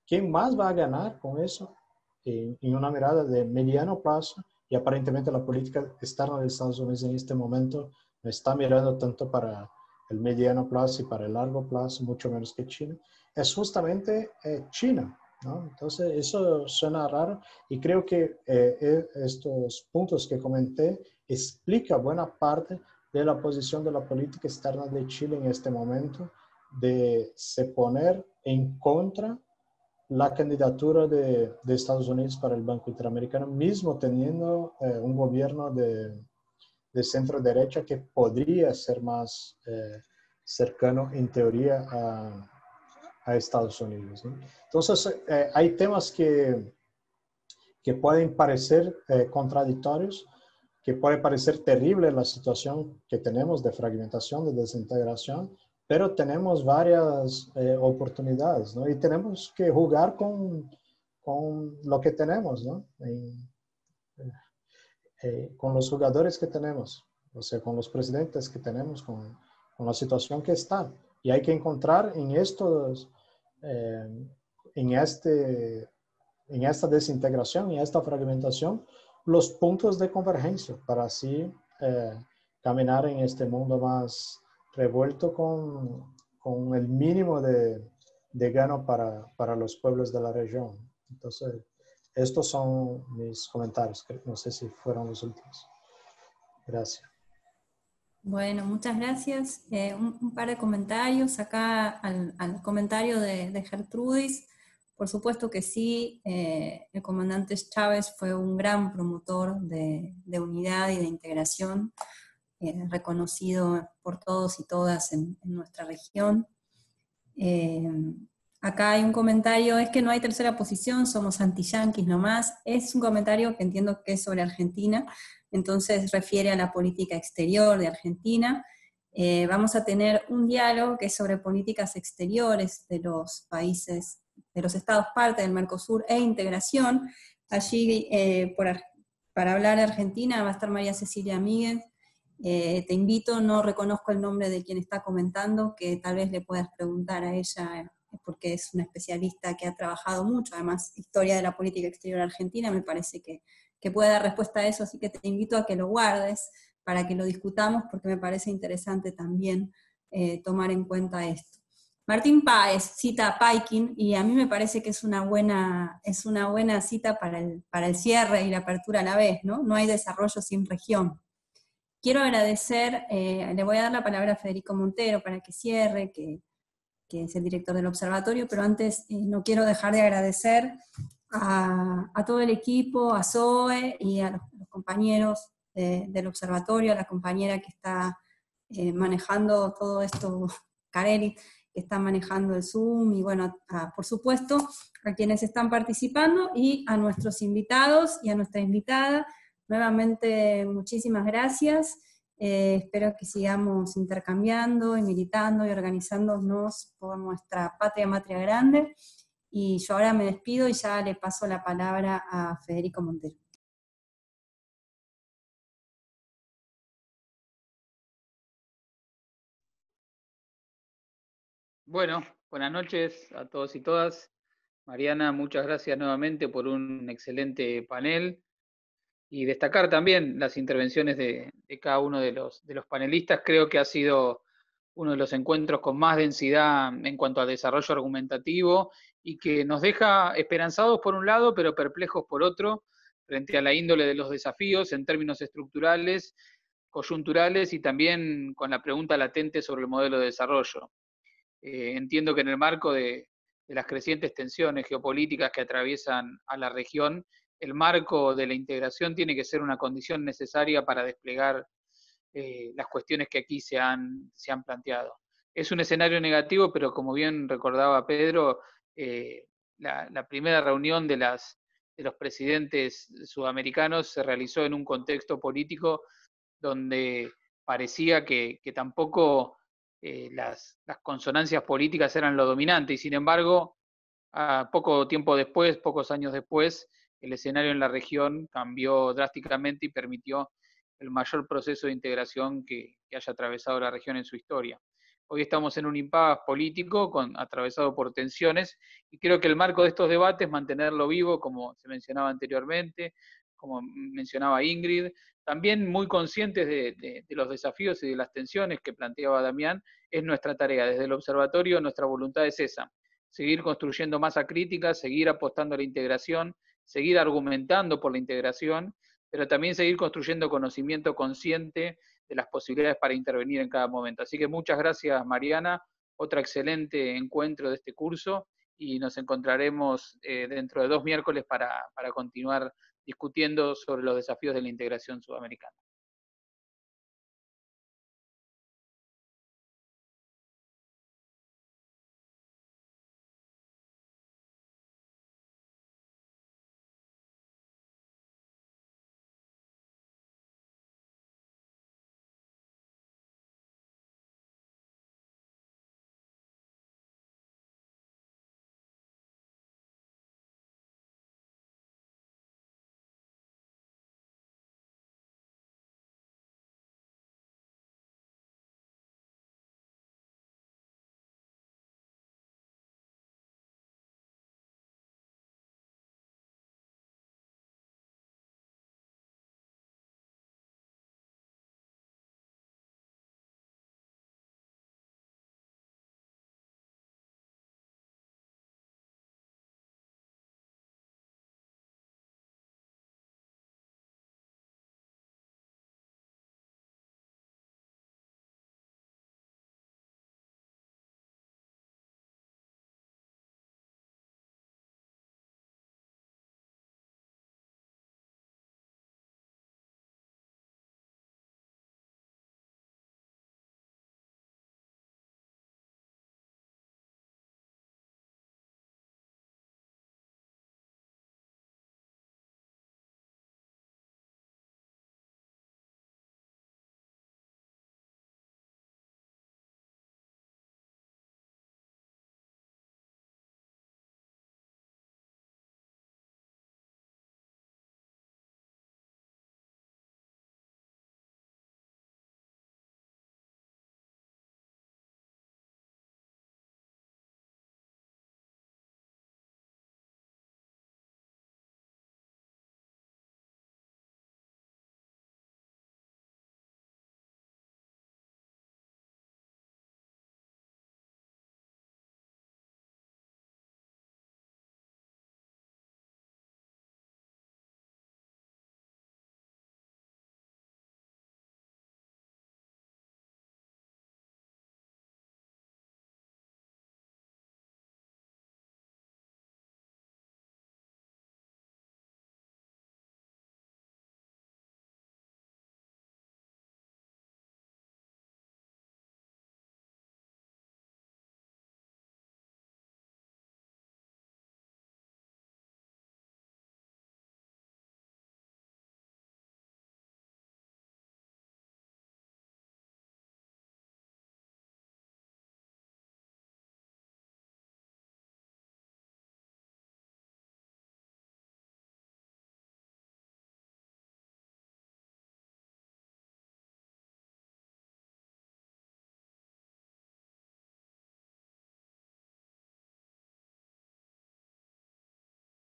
¿quién más va a ganar con eso? En una mirada de mediano plazo, y aparentemente la política externa de Estados Unidos en este momento no está mirando tanto para el mediano plazo y para el largo plazo, mucho menos que China, es justamente China, ¿no? Entonces eso suena raro y creo que estos puntos que comenté explica buena parte de la posición de la política externa de Chile en este momento, de se poner en contra la candidatura de Estados Unidos para el Banco Interamericano, mismo teniendo un gobierno de centro derecha que podría ser más cercano en teoría a Estados Unidos, ¿no? Entonces, hay temas que pueden parecer contradictorios, que puede parecer terrible la situación que tenemos de fragmentación, de desintegración, pero tenemos varias oportunidades, ¿no? Y tenemos que jugar con lo que tenemos, ¿no? Con los jugadores que tenemos, o sea, con los presidentes que tenemos, con la situación que está. Y hay que encontrar en estos, en esta desintegración, en esta fragmentación, los puntos de convergencia para así caminar en este mundo más revuelto con el mínimo de gano para los pueblos de la región. Entonces, estos son mis comentarios. No sé si fueron los últimos. Gracias. Bueno, muchas gracias. Un par de comentarios acá al comentario de Gertrudis. Por supuesto que sí, el comandante Chávez fue un gran promotor de unidad y de integración, reconocido por todos y todas en nuestra región. Acá hay un comentario, es que no hay tercera posición, somos anti-yanquis nomás. Es un comentario que entiendo que es sobre Argentina, entonces refiere a la política exterior de Argentina. Vamos a tener un diálogo que es sobre políticas exteriores de los países, de los estados parte del Mercosur e integración. Allí, para hablar de Argentina, va a estar María Cecilia Míguez. Te invito, no reconozco el nombre de quien está comentando, que tal vez le puedas preguntar a ella, porque es una especialista que ha trabajado mucho, además, historia de la política exterior argentina, me parece que puede dar respuesta a eso, así que te invito a que lo guardes para que lo discutamos, porque me parece interesante también tomar en cuenta esto. Martín Páez cita a Paikin, y a mí me parece que es una buena cita para el cierre y la apertura a la vez, ¿no? No hay desarrollo sin región. Quiero agradecer, le voy a dar la palabra a Federico Montero para que cierre, que es el director del observatorio, pero antes no quiero dejar de agradecer a todo el equipo, a Zoe y a los compañeros del observatorio, a la compañera que está manejando todo esto, Kareli, que está manejando el Zoom, y bueno, por supuesto, a quienes están participando, y a nuestros invitados y a nuestra invitada. Nuevamente, muchísimas gracias. Espero que sigamos intercambiando y militando y organizándonos por nuestra patria grande. Y yo ahora me despido y ya le paso la palabra a Federico Montero. Bueno, buenas noches a todos y todas. Mariana, muchas gracias nuevamente por un excelente panel, y destacar también las intervenciones de cada uno de los panelistas. Creo que ha sido uno de los encuentros con más densidad en cuanto a desarrollo argumentativo, y que nos deja esperanzados por un lado, pero perplejos por otro, frente a la índole de los desafíos en términos estructurales, coyunturales, y también con la pregunta latente sobre el modelo de desarrollo. Entiendo que en el marco de las crecientes tensiones geopolíticas que atraviesan a la región, el marco de la integración tiene que ser una condición necesaria para desplegar las cuestiones que aquí se han planteado. Es un escenario negativo, pero como bien recordaba Pedro, la primera reunión de los presidentes sudamericanos se realizó en un contexto político donde parecía que tampoco las consonancias políticas eran lo dominante, y sin embargo, poco tiempo después, pocos años después, el escenario en la región cambió drásticamente y permitió el mayor proceso de integración que haya atravesado la región en su historia. Hoy estamos en un impasse político atravesado por tensiones, y creo que el marco de estos debates, mantenerlo vivo, como se mencionaba anteriormente, como mencionaba Ingrid, también muy conscientes de los desafíos y de las tensiones que planteaba Damián, es nuestra tarea. Desde el observatorio nuestra voluntad es esa: seguir construyendo masa crítica, seguir apostando a la integración, seguir argumentando por la integración, pero también seguir construyendo conocimiento consciente de las posibilidades para intervenir en cada momento. Así que muchas gracias, Mariana, otro excelente encuentro de este curso, y nos encontraremos dentro de 2 miércoles para continuar discutiendo sobre los desafíos de la integración sudamericana.